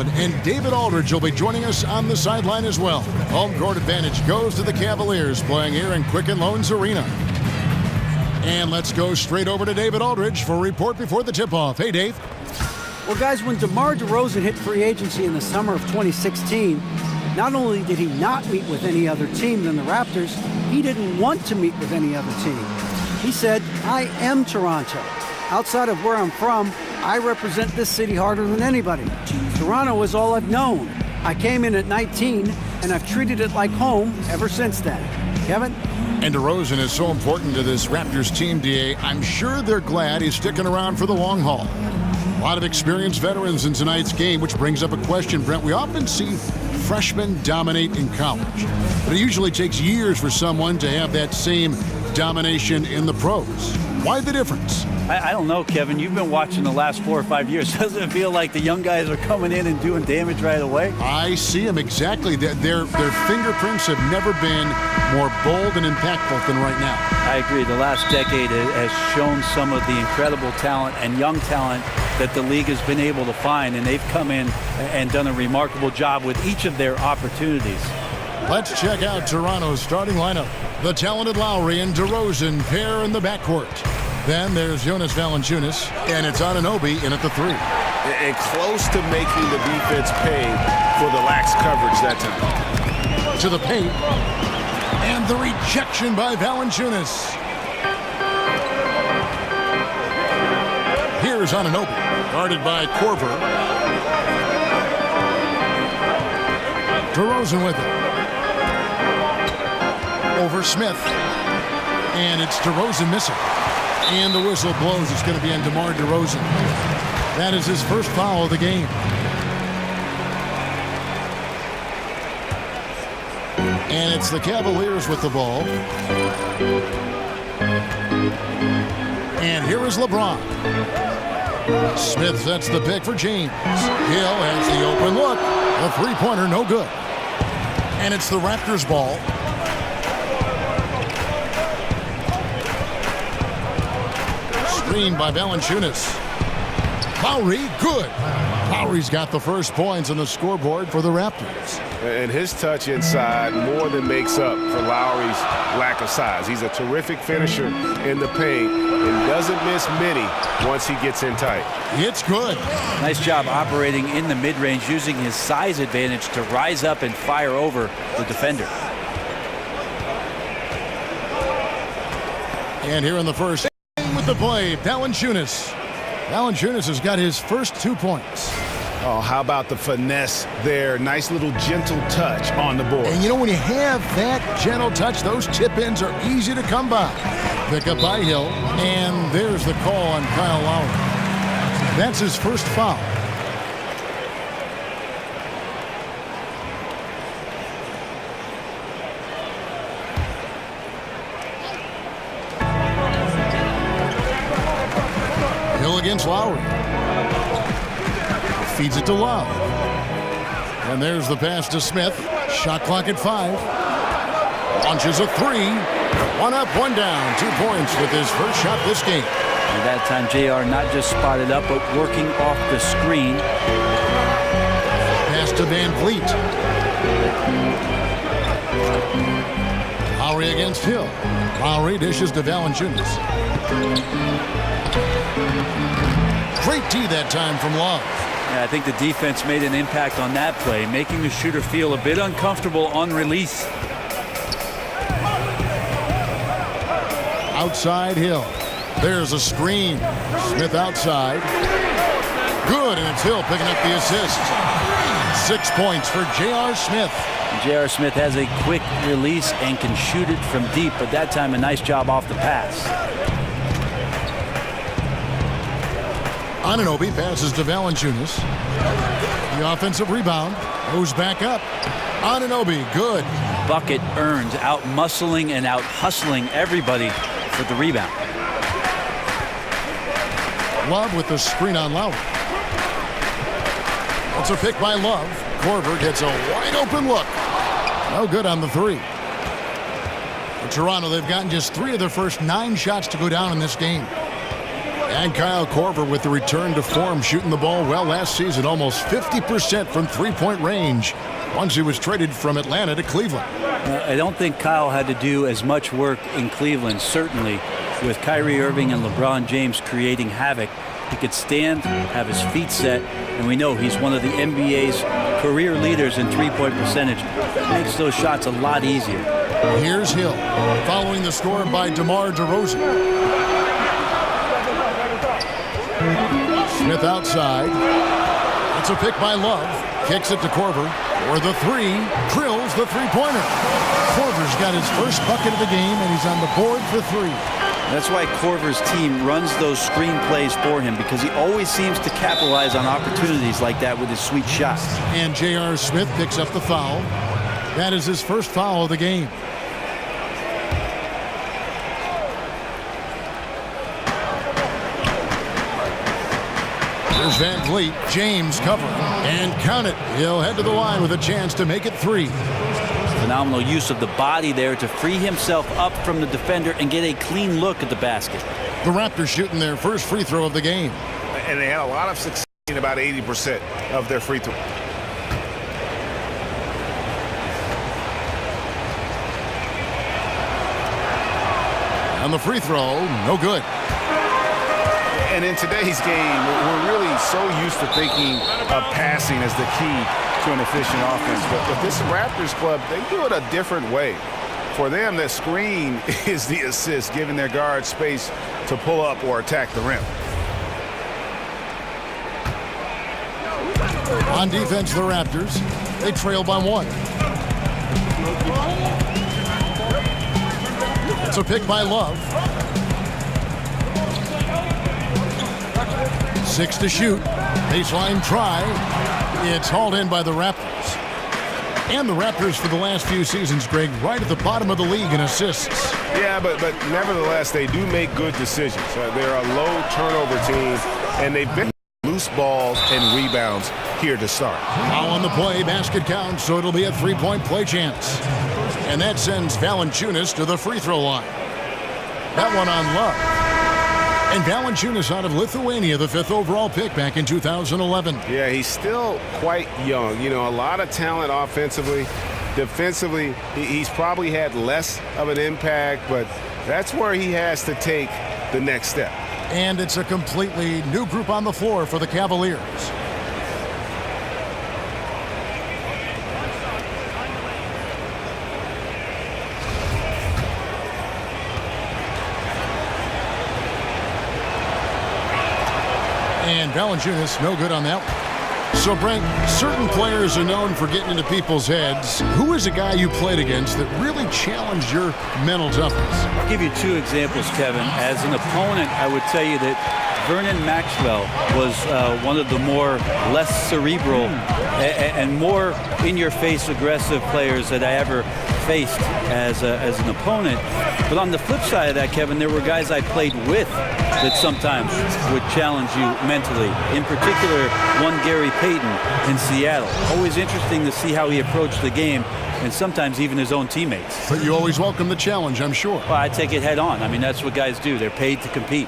Baldwin and David Aldridge will be joining us on the sideline as well. Home court advantage goes to the Cavaliers, playing here in Quicken Loans Arena. And let's go straight over to David Aldridge for a report before the tip-off. Hey, Dave. Well, guys, when DeMar DeRozan hit free agency in the summer of 2016, not only did he not meet with any other team than the Raptors, he didn't want to meet with any other team. He said, "I am Toronto. Outside of where I'm from, I represent this city harder than anybody. Toronto is all I've known. I came in at 19, and I've treated it like home ever since then." Kevin? And DeRozan is so important to this Raptors team, DA. I'm sure they're glad he's sticking around for the long haul. A lot of experienced veterans in tonight's game, which brings up a question, Brent. We often see freshmen dominate in college, but it usually takes years for someone to have that same domination in the pros. Why the difference? I don't know, Kevin. You've been watching the last 4 or 5 years. Doesn't it feel like the young guys are coming in and doing damage right away? I see them exactly. Their fingerprints have never been more bold and impactful than right now. I agree. The last decade has shown some of the incredible talent and young talent that the league has been able to find, and they've come in and done a remarkable job with each of their opportunities. Let's check out Toronto's starting lineup. The talented Lowry and DeRozan pair in the backcourt. Then there's Jonas Valanciunas, and it's Anunoby in at the 3. And close to making the defense pay for the lax coverage that time. To the paint, and the rejection by Valanciunas. Here's Anunoby, guarded by Korver. DeRozan with it. Over Smith, and it's DeRozan missing. And the whistle blows. It's going to be on DeMar DeRozan. That is his first foul of the game. And it's the Cavaliers with the ball. And here is LeBron. Smith sets the pick for James. Hill has the open look. The three-pointer, no good. And it's the Raptors ball. Screen by Valanciunas. Lowry, good. Lowry's got the first points on the scoreboard for the Raptors. And his touch inside more than makes up for Lowry's lack of size. He's a terrific finisher in the paint and doesn't miss many once he gets in tight. It's good. Nice job operating in the mid-range, using his size advantage to rise up and fire over the defender. And here in the first with the play, Valanciunas. Valanciunas has got his first 2 points. Oh, how about the finesse there? Nice little gentle touch on the board. And you know, when you have that gentle touch, those tip-ins are easy to come by. Pick up by Hill, and there's the call on Kyle Lowry. That's his first foul. Hill against Lowry. Feeds it to Love. And there's the pass to Smith. Shot clock at 5. Launches a 3. One up, one down. 2 points with his first shot this game. And that time, JR not just spotted up, but working off the screen. Pass to Van Vliet. Lowry against Hill. Lowry dishes to Valanciunas. Great D that time from Love. Yeah, I think the defense made an impact on that play, making the shooter feel a bit uncomfortable on release. Outside Hill. There's a screen. Smith outside. Good, and it's Hill picking up the assist. 6 points for J.R. Smith. J.R. Smith has a quick release and can shoot it from deep, but that time a nice job off the pass. Anunoby passes to Valanciunas. The offensive rebound goes back up. Anunoby, good. Bucket earned, out muscling and out hustling everybody for the rebound. Love with the screen on Lowry. It's a pick by Love. Korver gets a wide open look. No good on the 3. For Toronto, they've gotten just 3 of their first 9 shots to go down in this game. And Kyle Korver with the return to form, shooting the ball well last season, almost 50% from three-point range once he was traded from Atlanta to Cleveland. I don't think Kyle had to do as much work in Cleveland, certainly, with Kyrie Irving and LeBron James creating havoc. He could stand, have his feet set, and we know he's one of the NBA's career leaders in three-point percentage. That makes those shots a lot easier. Here's Hill, following the score by DeMar DeRozan. Smith outside. It's a pick by Love. Kicks it to Korver. For the three. Drills the three-pointer. Korver's got his first bucket of the game, and he's on the board for three. That's why Korver's team runs those screen plays for him, because he always seems to capitalize on opportunities like that with his sweet shots. And J.R. Smith picks up the foul. That is his first foul of the game. There's Van Vliet. James covering. And count it. He'll head to the line with a chance to make it three. Phenomenal use of the body there to free himself up from the defender and get a clean look at the basket. The Raptors shooting their first free throw of the game. And they had a lot of success in about 80% of their free throw. And the free throw, no good. And in today's game, we're really so used to thinking of passing as the key to an efficient offense. But this Raptors club, they do it a different way. For them, the screen is the assist, giving their guards space to pull up or attack the rim. On defense, the Raptors, they trail by one. It's a pick by Love. 6 to shoot. Baseline try. It's hauled in by the Raptors. And the Raptors for the last few seasons, Greg, right at the bottom of the league in assists. Yeah, but nevertheless, they do make good decisions. They're a low turnover team, and they've been loose balls and rebounds here to start. Now on the play, basket counts, so it'll be a three-point play chance. And that sends Valanciunas to the free throw line. That one on Love. And Valanciunas out of Lithuania, the 5th overall pick back in 2011. Yeah, he's still quite young. You know, a lot of talent offensively. Defensively, he's probably had less of an impact, but that's where he has to take the next step. And it's a completely new group on the floor for the Cavaliers. And Valanciunas, no good on that one. So, Brent, certain players are known for getting into people's heads. Who is a guy you played against that really challenged your mental toughness? I'll give you 2 examples, Kevin. As an opponent, I would tell you that Vernon Maxwell was one of the less cerebral and more in-your-face aggressive players that I ever faced as an opponent. But on the flip side of that, Kevin, there were guys I played with that sometimes would challenge you mentally. In particular, one Gary Payton in Seattle. Always interesting to see how he approached the game, and sometimes even his own teammates. But you always welcome the challenge, I'm sure. Well, I take it head on. I mean, that's what guys do. They're paid to compete.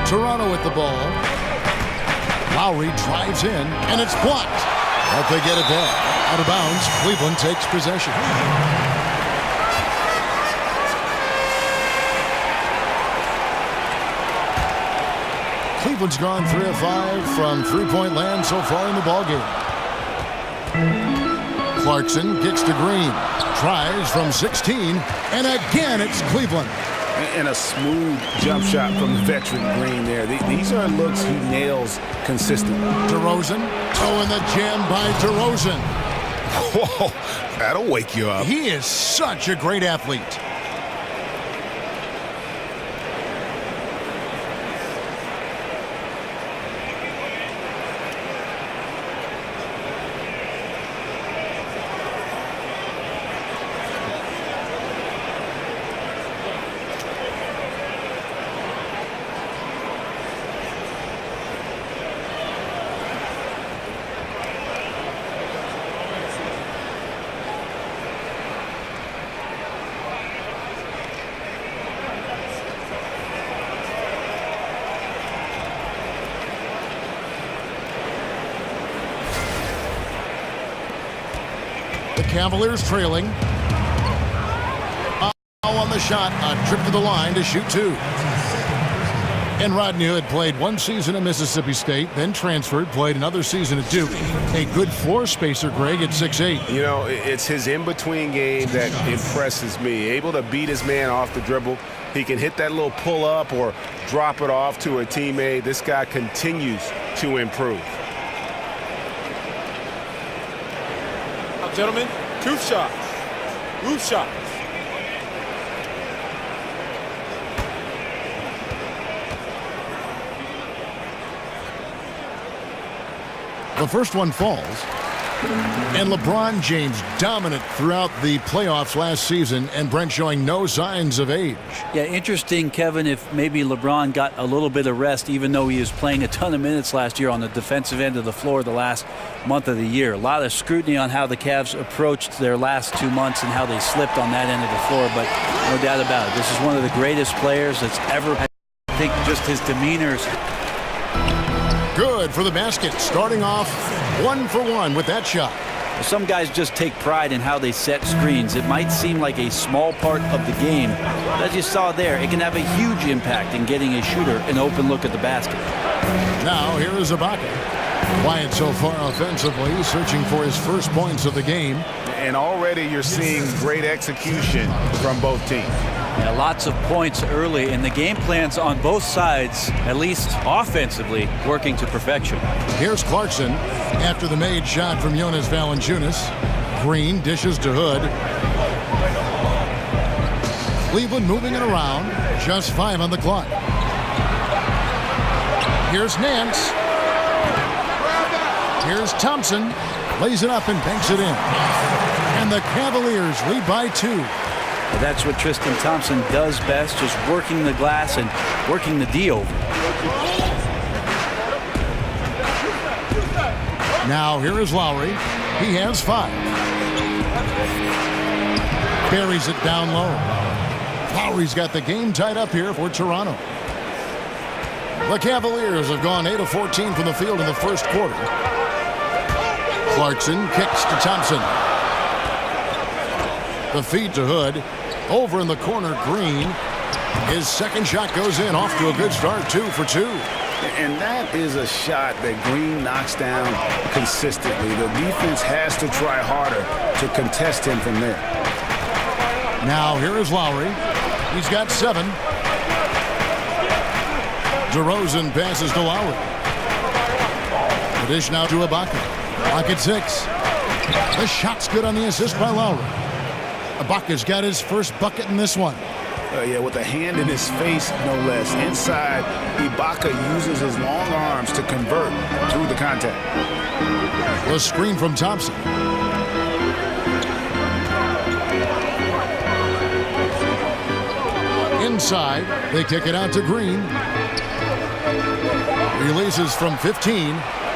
Toronto with the ball. Lowry drives in, and it's blocked. But they get it back. Out of bounds, Cleveland takes possession. Cleveland's gone 3 of 5 from three-point land so far in the ballgame. Clarkson kicks to Green. Tries from 16, and again it's Cleveland. And a smooth jump shot from the veteran Green there. These are looks he nails consistently. DeRozan. Oh, and the jam by DeRozan. Whoa, that'll wake you up. He is such a great athlete. Cavaliers trailing. On the shot, a trip to the line to shoot two. And Rodney Hood played one season at Mississippi State, then transferred, played another season at Duke. A good floor spacer, Greg, at 6'8". You know, it's his in-between game that impresses me. Able to beat his man off the dribble. He can hit that little pull-up or drop it off to a teammate. This guy continues to improve. Now, gentlemen, two shots. Roof shots. The first one falls. And LeBron James dominant throughout the playoffs last season, and Brent showing no signs of age. Yeah, interesting, Kevin, if maybe LeBron got a little bit of rest, even though he was playing a ton of minutes last year on the defensive end of the floor the last month of the year. A lot of scrutiny on how the Cavs approached their last 2 months and how they slipped on that end of the floor, but no doubt about it. This is one of the greatest players that's ever had. I think just his demeanor's good for the basket, starting off 1 for 1 with that shot. Some guys just take pride in how they set screens. It might seem like a small part of the game, but as you saw there, it can have a huge impact in getting a shooter an open look at the basket. Now here is Ibaka. Quiet so far offensively, searching for his first points of the game. And already you're seeing great execution from both teams. Yeah, lots of points early, and the game plans on both sides, at least offensively, working to perfection. Here's Clarkson after the made shot from Jonas Valanciunas. Green dishes to Hood. Cleveland moving it around. Just 5 on the clock. Here's Nance. Here's Thompson. Lays it up and banks it in. And the Cavaliers lead by 2. That's what Tristan Thompson does best, just working the glass and working the D over. Now here is Lowry. He has 5. Buries it down low. Lowry's got the game tied up here for Toronto. The Cavaliers have gone 8 of 14 from the field in the first quarter. Clarkson kicks to Thompson. The feed to Hood. Over in the corner, Green. His second shot goes in, off to a good start, 2 for 2. And that is a shot that Green knocks down consistently. The defense has to try harder to contest him from there. Now here is Lowry. He's got 7. DeRozan passes to Lowry. The dish now to Ibaka. Ibaka at 6. The shot's good on the assist by Lowry. Ibaka's got his first bucket in this one. Yeah, with a hand in his face, no less. Inside, Ibaka uses his long arms to convert through the contact. The screen from Thompson. Inside, they kick it out to Green. Releases from 15.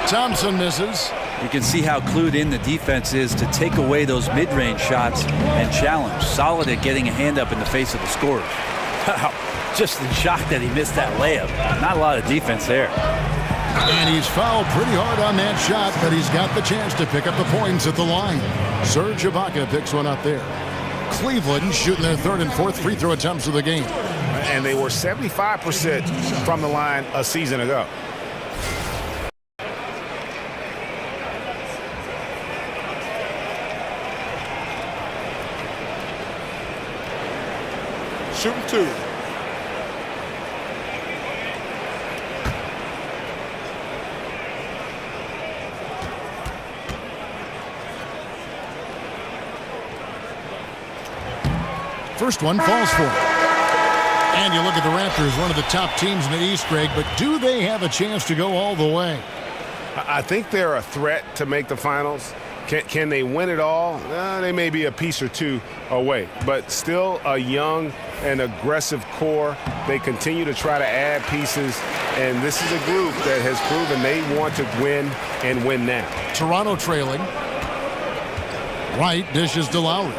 Thompson misses. You can see how clued in the defense is to take away those mid-range shots and challenge. Solid at getting a hand up in the face of the scorer. Wow, just in shock that he missed that layup. Not a lot of defense there. And he's fouled pretty hard on that shot, but he's got the chance to pick up the points at the line. Serge Ibaka picks one up there. Cleveland shooting their 3rd and 4th free throw attempts of the game. And they were 75% from the line a season ago. Shooting 2. First one falls for it. And you look at the Raptors, one of the top teams in the East, Greg, but do they have a chance to go all the way? I think they're a threat to make the finals. Can they win it all? They may be a piece or two away, but still a young and aggressive core. They continue to try to add pieces, and this is a group that has proven they want to win and win now. Toronto trailing. Wright dishes to Lowry.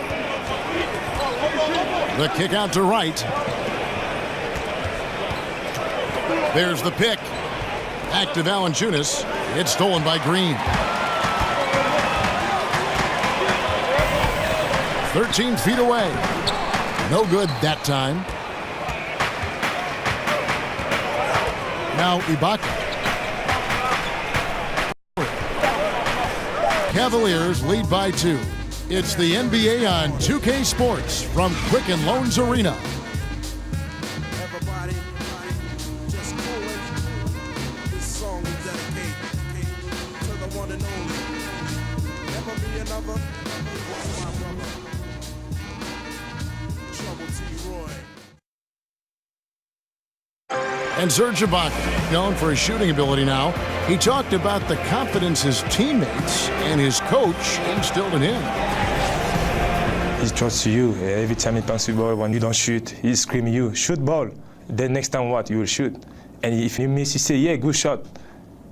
The kick out to Wright. There's the pick. Back to Valanciunas. It's stolen by Green. 13 feet away. No good that time. Now Ibaka. Cavaliers lead by 2. It's the NBA on 2K Sports from Quicken Loans Arena. Everybody, just go in. This song is dedicated to the one and only. Never be another. What's my brother? Trouble T. Roy. And Serge Ibaka, known for his shooting ability now, he talked about the confidence his teammates and his coach instilled in him. He trusts you. Every time he passes the ball, when you don't shoot, he's screaming you, shoot ball. Then next time what? You will shoot. And if you miss, you say, yeah, good shot.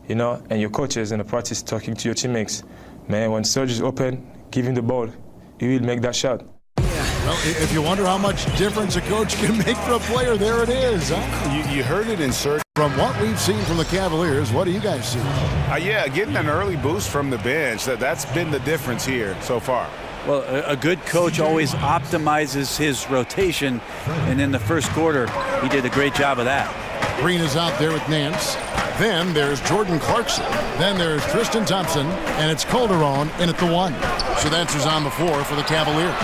You know, and your coaches in the practice talking to your teammates. Man, when Serge is open, give him the ball. He will make that shot. Well, if you wonder how much difference a coach can make for a player, there it is. Huh? You heard it in Serge. From what we've seen from the Cavaliers, what do you guys see? Yeah, getting an early boost from the bench, that's been the difference here so far. Well, a good coach always optimizes his rotation, and in the first quarter, he did a great job of that. Green is out there with Nance. Then there's Jordan Clarkson. Then there's Tristan Thompson, and it's Calderon in at the 1. So that's who's on the floor for the Cavaliers.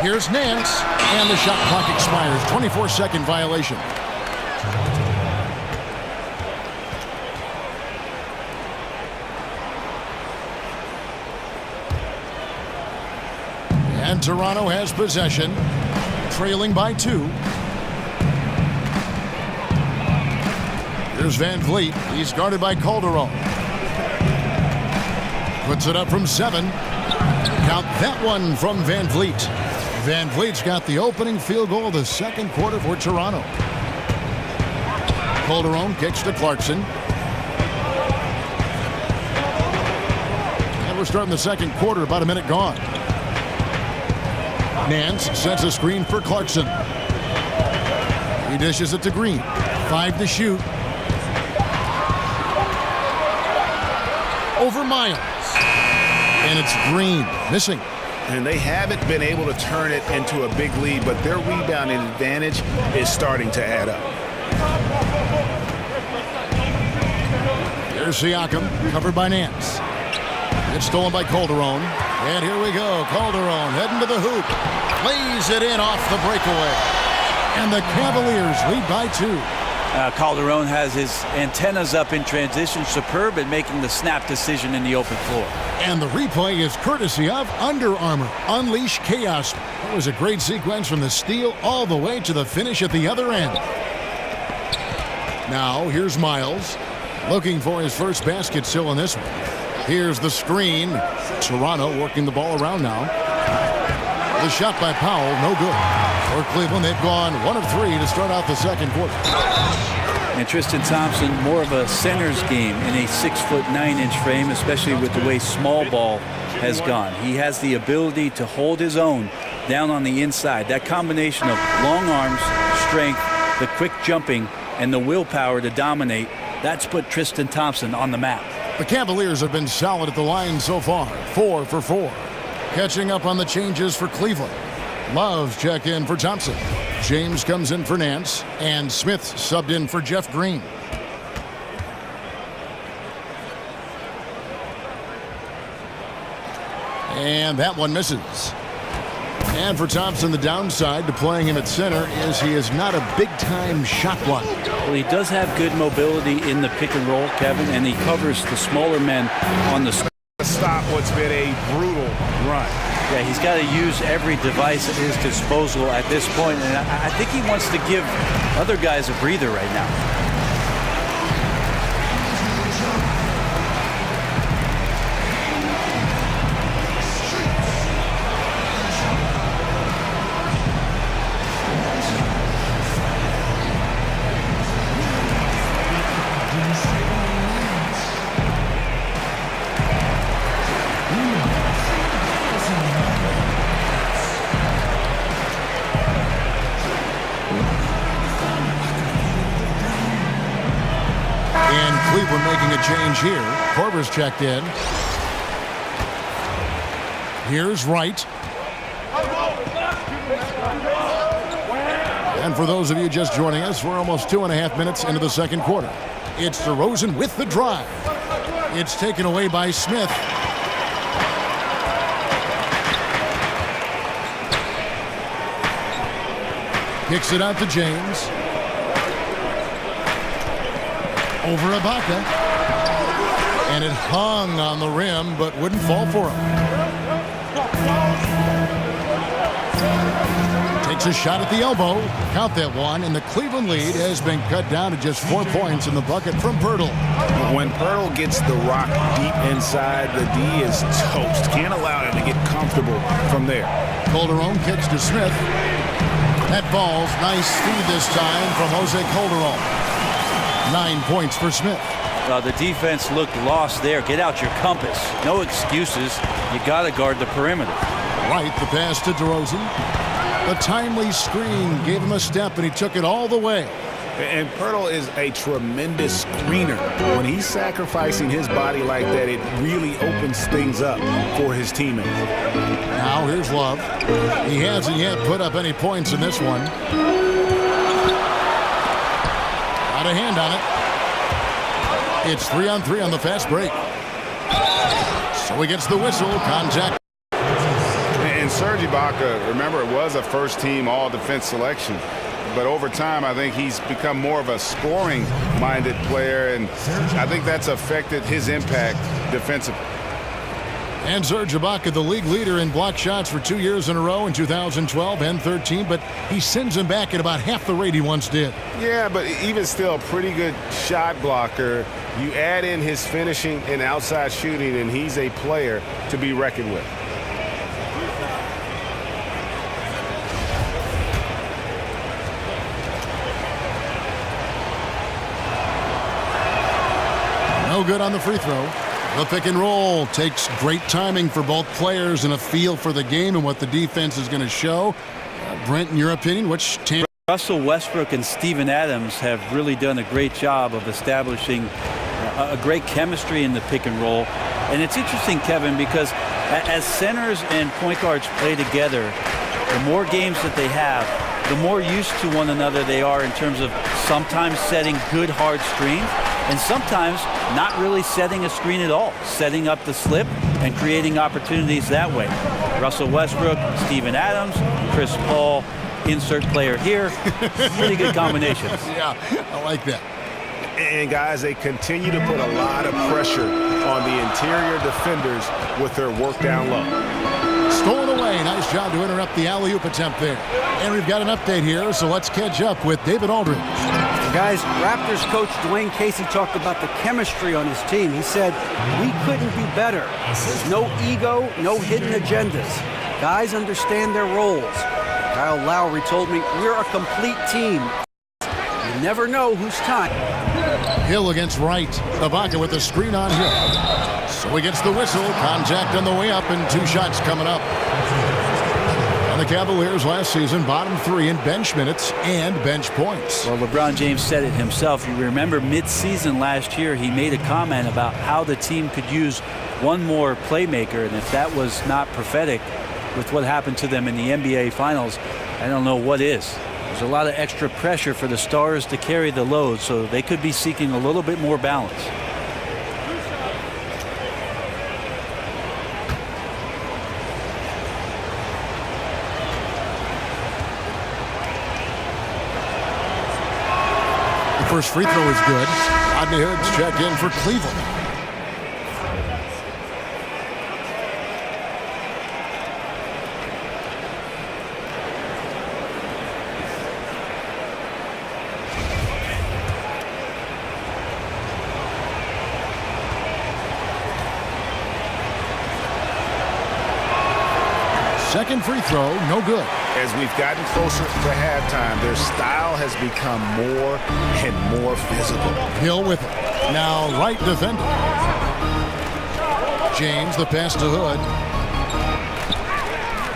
Here's Nance, and the shot clock expires. 24-second violation. And Toronto has possession, trailing by 2. Here's Van Vliet. He's guarded by Calderon. Puts it up from 7. Count that one from Van Vliet. Van Vliet's got the opening field goal of the second quarter for Toronto. Calderon kicks to Clarkson. And we're starting the second quarter, about a minute gone. Nance sets a screen for Clarkson. He dishes it to Green. 5 to shoot. Over Miles. And it's Green missing. And they haven't been able to turn it into a big lead, but their rebounding advantage is starting to add up. Here's Siakam, covered by Nance. It's stolen by Calderon. And here we go. Calderon heading to the hoop. Lays it in off the breakaway. And the Cavaliers lead by 2. Calderon has his antennas up in transition, superb at making the snap decision in the open floor. And the replay is courtesy of Under Armour. Unleash chaos. It was a great sequence from the steal all the way to the finish at the other end. Now here's Miles, looking for his first basket still in this one. Here's the screen. Toronto working the ball around now. The shot by Powell, no good. For Cleveland, they've gone 1 of 3 to start out the second quarter. And Tristan Thompson, more of a center's game in a 6'9" frame, especially with the way small ball has gone. He has the ability to hold his own down on the inside. That combination of long arms, strength, the quick jumping, and the willpower to dominate, that's put Tristan Thompson on the map. The Cavaliers have been solid at the line so far, 4 for 4. Catching up on the changes for Cleveland. Love's checked in for Thompson. James comes in for Nance, and Smith subbed in for Jeff Green. And that one misses. And for Thompson, the downside to playing him at center is he is not a big-time shot blocker. Well, he does have good mobility in the pick and roll, Kevin, and he covers the smaller men on the Stop what's been a brutal run. Yeah, he's got to use every device at his disposal at this point, and I think he wants to give other guys a breather right now. Cleveland making a change here. Korver's checked in. Here's Wright. And for those of you just joining us, we're almost 2.5 minutes into the second quarter. It's DeRozan with the drive. It's taken away by Smith. Kicks it out to James. Over Ibaka. And it hung on the rim, but wouldn't fall for him. Takes a shot at the elbow. Count that one, and the Cleveland lead has been cut down to just 4 points in the bucket from Pirtle. When Pirtle gets the rock deep inside, the D is toast. Can't allow him to get comfortable from there. Calderon kicks to Smith. That falls. Nice feed this time from Jose Calderon. 9 points for Smith. The defense looked lost there. Get out your compass. No excuses. You got to guard the perimeter. Right, the pass to DeRozan. The timely screen gave him a step, and he took it all the way. And Pirtle is a tremendous screener. When he's sacrificing his body like that, it really opens things up for his teammates. Now here's Love. He hasn't yet put up any points in this one. Got a hand on it. It's 3-on-3 on the fast break. So he gets the whistle. Contact. And Serge Ibaka, remember, it was a first-team all-defense selection. But over time, I think he's become more of a scoring-minded player, and I think that's affected his impact defensively. And Serge Ibaka, the league leader in block shots for 2 years in a row in 2012 and 13, but he sends him back at about half the rate he once did. Yeah, but even still, a pretty good shot blocker. You add in his finishing and outside shooting, and he's a player to be reckoned with. No good on the free throw. The pick and roll takes great timing for both players and a feel for the game and what the defense is going to show. Brent, in your opinion, which team? Russell Westbrook and Steven Adams have really done a great job of establishing a great chemistry in the pick and roll. And it's interesting, Kevin, because as centers and point guards play together, the more games that they have, the more used to one another they are in terms of sometimes setting good hard screens and sometimes not really setting a screen at all, setting up the slip and creating opportunities that way. Russell Westbrook, Steven Adams, Chris Paul, insert player here. Pretty good combinations. Yeah, I like that. And guys, they continue to put a lot of pressure on the interior defenders with their work down low. Stolen away. Nice job to interrupt the alley-oop attempt there. And we've got an update here, so let's catch up with David Aldridge. Guys, Raptors coach Dwayne Casey talked about the chemistry on his team. He said, we couldn't be better. There's no ego, no hidden agendas. Guys understand their roles. Kyle Lowry told me, we're a complete team. You never know whose time. Hill against Wright. Ibaka with the screen on Hill. So he gets the whistle. Contact on the way up, and 2 shots coming up. And the Cavaliers last season, bottom 3 in bench minutes and bench points. Well, LeBron James said it himself. You remember mid-season last year, he made a comment about how the team could use one more playmaker, and if that was not prophetic with what happened to them in the NBA Finals, I don't know what is. There's a lot of extra pressure for the stars to carry the load, so they could be seeking a little bit more balance. The first free throw is good. Rodney Hood's check in for Cleveland. Second free throw, no good. As we've gotten closer to halftime, their style has become more and more physical. Hill with it. Now Wright defending. James, the pass to Hood.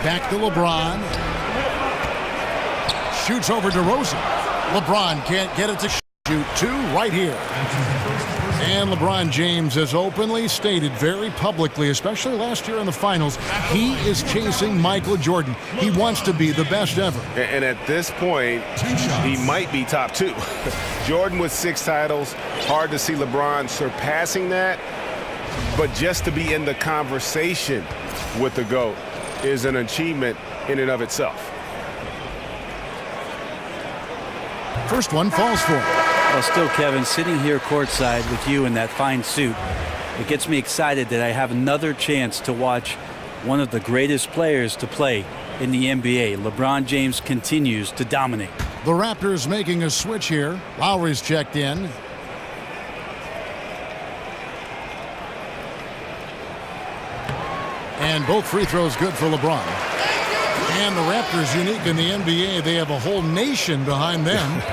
Back to LeBron. Shoots over DeRozan. LeBron can't get it to shoot. 2 right here. And And LeBron James has openly stated very publicly, especially last year in the finals, he is chasing Michael Jordan. He wants to be the best ever. And at this point, he might be top 2. Jordan with 6 titles. Hard to see LeBron surpassing that. But just to be in the conversation with the GOAT is an achievement in and of itself. First one falls for him. Well, still, Kevin, sitting here courtside with you in that fine suit, it gets me excited that I have another chance to watch one of the greatest players to play in the NBA. LeBron James continues to dominate. The Raptors making a switch here. Lowry's checked in. And both free throws good for LeBron. And the Raptors, unique in the NBA, they have a whole nation behind them.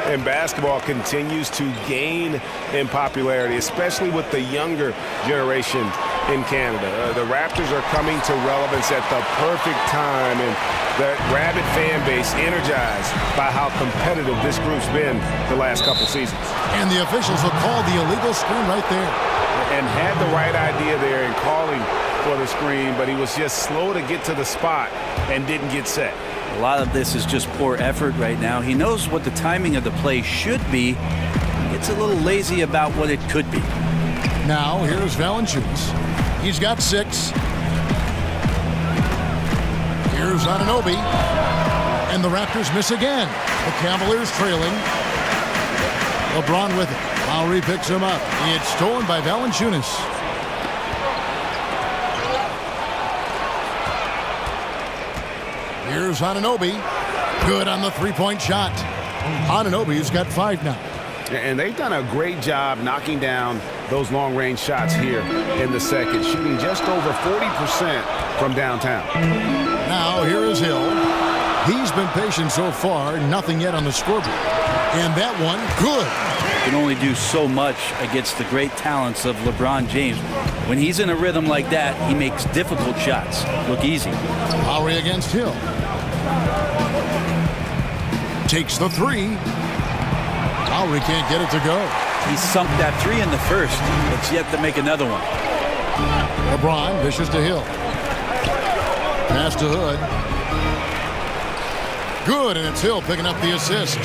And basketball continues to gain in popularity, especially with the younger generation in Canada. The Raptors are coming to relevance at the perfect time, and the rabid fan base energized by how competitive this group's been the last couple seasons. And the officials will call the illegal screen right there. And had the right idea there in calling for the screen, but he was just slow to get to the spot and didn't get set. A lot of this is just poor effort right now. He knows what the timing of the play should be. It's a little lazy about what it could be. Now, here's Valanciunas. He's got 6. Here's Anunoby. And the Raptors miss again. The Cavaliers trailing. LeBron with it. Lowry picks him up. It's stolen by Valanciunas. Here's Anunoby. Good on the three-point shot. Anunoby's got 5 now. And they've done a great job knocking down those long-range shots here in the second, shooting just over 40% from downtown. Now here is Hill. He's been patient so far, nothing yet on the scoreboard. And that one, good. Can only do so much against the great talents of LeBron James. When he's in a rhythm like that, he makes difficult shots look easy. Lowry against Hill. Takes the 3. Lowry can't get it to go. He sunk that 3 in the first. It's yet to make another one. LeBron dishes to Hill. Pass to Hood. Good, and it's Hill picking up the assist.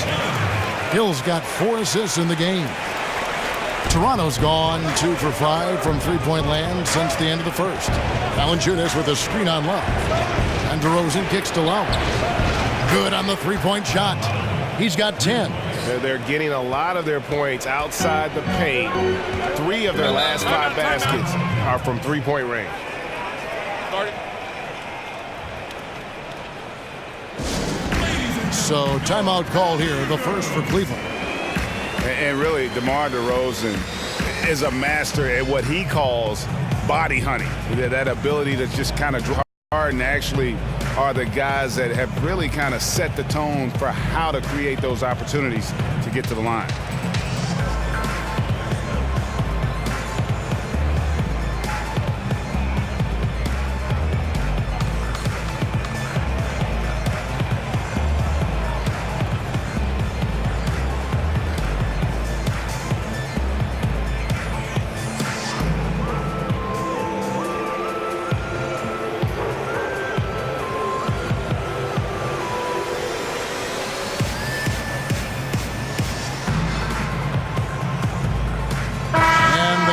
Hill's got 4 assists in the game. Toronto's gone 2 for 5 from three-point land since the end of the first. Valanciunas with a screen on Love. And DeRozan kicks to Lowry. Good on the three-point shot. He's got 10. They're getting a lot of their points outside the paint. 3 of their last 5 baskets are from three-point range. So timeout called here, the first for Cleveland. And really, DeMar DeRozan is a master at what he calls body hunting. That ability to just kind of draw hard, and actually are the guys that have really kind of set the tone for how to create those opportunities to get to the line.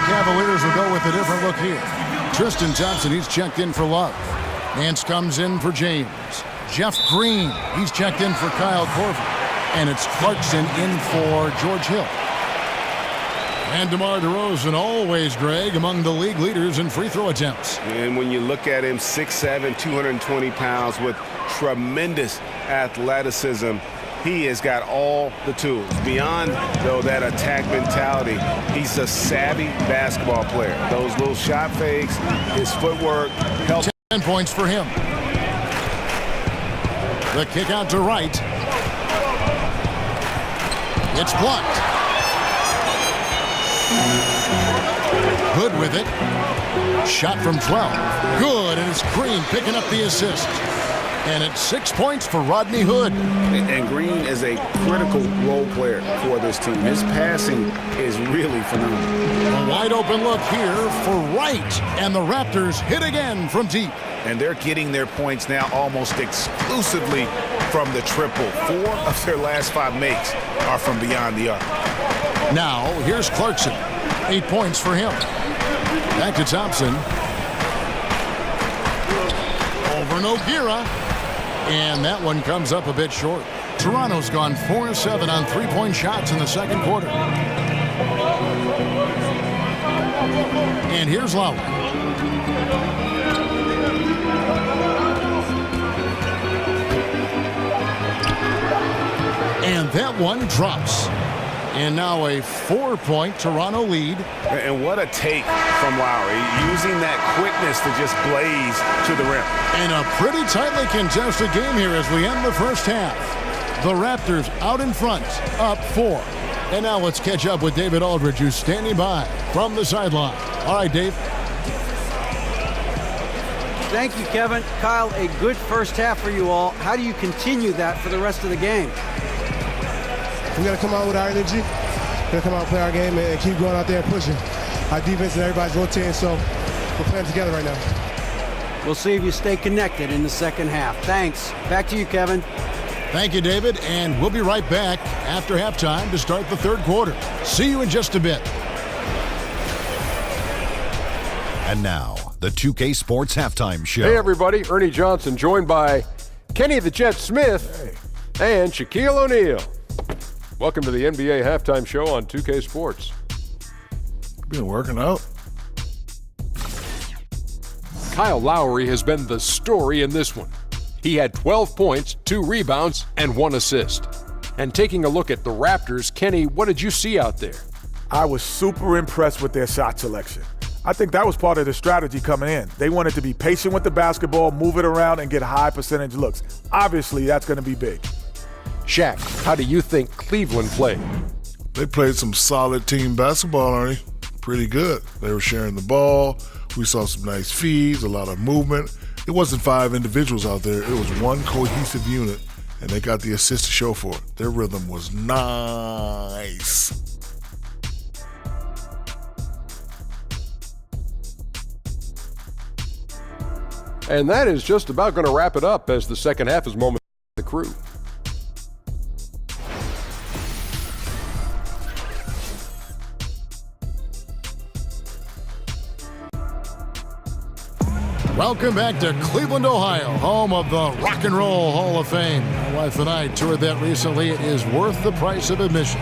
Cavaliers will go with a different look here. Tristan Thompson, he's checked in for Love. Nance comes in for James. Jeff Green, he's checked in for Kyle Korver. And it's Clarkson in for George Hill. And DeMar DeRozan, always, Greg, among the league leaders in free throw attempts. And when you look at him, 6'7", 220 pounds with tremendous athleticism, he has got all the tools. Beyond, though, that attack mentality, he's a savvy basketball player. Those little shot fakes, his footwork help. 10 points for him. The kick out to right. It's blocked. Hood with it. Shot from 12. Good, and it's Green picking up the assist. And it's 6 points for Rodney Hood. And Green is a critical role player for this team. His passing is really phenomenal. Wide open look here for Wright. And the Raptors hit again from deep. And they're getting their points now almost exclusively from the triple. 4 of their last 5 makes are from beyond the arc. Now, here's Clarkson. 8 points for him. Back to Thompson. Over Nogueira. And that one comes up a bit short. Toronto's gone 4-7 on 3-point shots in the second quarter. And here's Lowry. And that one drops. And now a 4-point Toronto lead. And what a take from Lowry, using that quickness to just blaze to the rim. And a pretty tightly contested game here as we end the first half. The Raptors out in front, up 4. And now let's catch up with David Aldridge, who's standing by from the sideline. All right, Dave. Thank you, Kevin. Kyle, a good first half for you all. How do you continue that for the rest of the game? We got to come out with our energy. We got to come out and play our game and keep going out there and pushing. Our defense and everybody's rotating, so we're playing together right now. We'll see if you stay connected in the second half. Thanks. Back to you, Kevin. Thank you, David, and we'll be right back after halftime to start the third quarter. See you in just a bit. And now, the 2K Sports Halftime Show. Hey, everybody. Ernie Johnson, joined by Kenny the Jet Smith and Shaquille O'Neal. Welcome to the NBA Halftime Show on 2K Sports. Been working out. Kyle Lowry has been the story in this one. He had 12 points, 2 rebounds, and 1 assist. And taking a look at the Raptors, Kenny, what did you see out there? I was super impressed with their shot selection. I think that was part of the strategy coming in. They wanted to be patient with the basketball, move it around, and get high percentage looks. Obviously, that's going to be big. Shaq, how do you think Cleveland played? They played some solid team basketball, Ernie. Pretty good. They were sharing the ball. We saw some nice feeds, a lot of movement. It wasn't 5 individuals out there. It was one cohesive unit, and they got the assist to show for it. Their rhythm was nice. And that is just about going to wrap it up as the second half is moment the crew. Welcome back to Cleveland, Ohio, home of the Rock and Roll Hall of Fame. My wife and I toured that recently. It is worth the price of admission.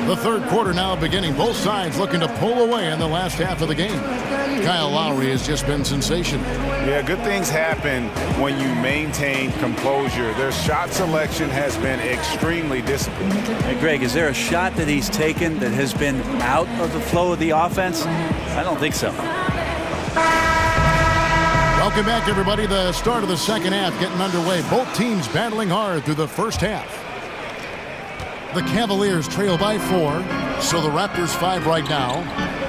The third quarter now beginning. Both sides looking to pull away in the last half of the game. Kyle Lowry has just been sensational. Yeah, good things happen when you maintain composure. Their shot selection has been extremely disciplined. Hey, Greg, is there a shot that he's taken that has been out of the flow of the offense? I don't think so. Welcome back, everybody. The start of the second half getting underway. Both teams battling hard through the first half. The Cavaliers trail by 4, so the Raptors 5 right now.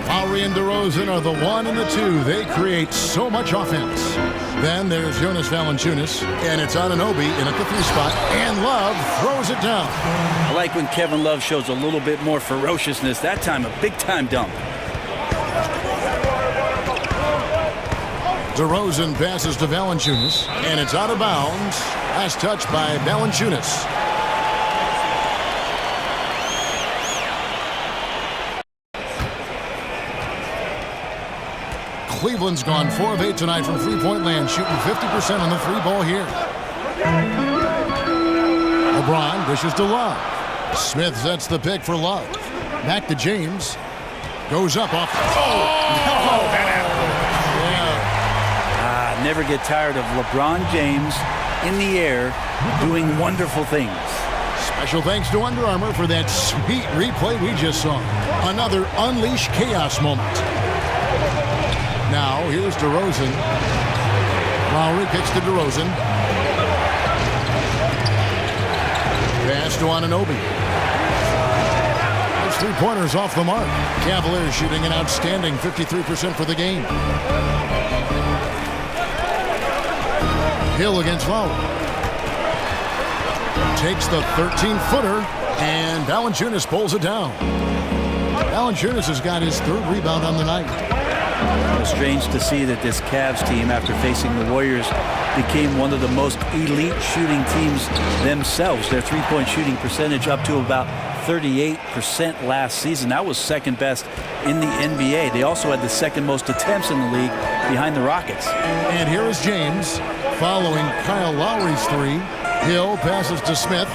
Lowry and DeRozan are the 1 and the 2. They create so much offense. Then there's Jonas Valanciunas, and it's Anunoby in at the 3 spot, and Love throws it down. I like when Kevin Love shows a little bit more ferociousness. That time, a big-time dunk. DeRozan passes to Valanciunas, and it's out of bounds. Last touch by Valanciunas. Cleveland's gone 4 of 8 tonight from three-point land, shooting 50% on the 3-ball here. LeBron dishes to Love. Smith sets the pick for Love. Back to James. Goes up off. Never get tired of LeBron James in the air doing wonderful things. Special thanks to Under Armour for that sweet replay we just saw. Another Unleash Chaos moment. Now, here's DeRozan. Lowry kicks to DeRozan. Pass to Anunoby. Those 3-pointers off the mark. Cavaliers shooting an outstanding 53% for the game. Hill against Lowry. Takes the 13-footer, and Valanciunas pulls it down. Valanciunas has got his 3rd rebound on the night. It's strange to see that this Cavs team, after facing the Warriors, became one of the most elite shooting teams themselves. Their three-point shooting percentage up to about 38% last season. That was 2nd best in the NBA. They also had the 2nd most attempts in the league behind the Rockets. And here is James following Kyle Lowry's 3. Hill passes to Smith.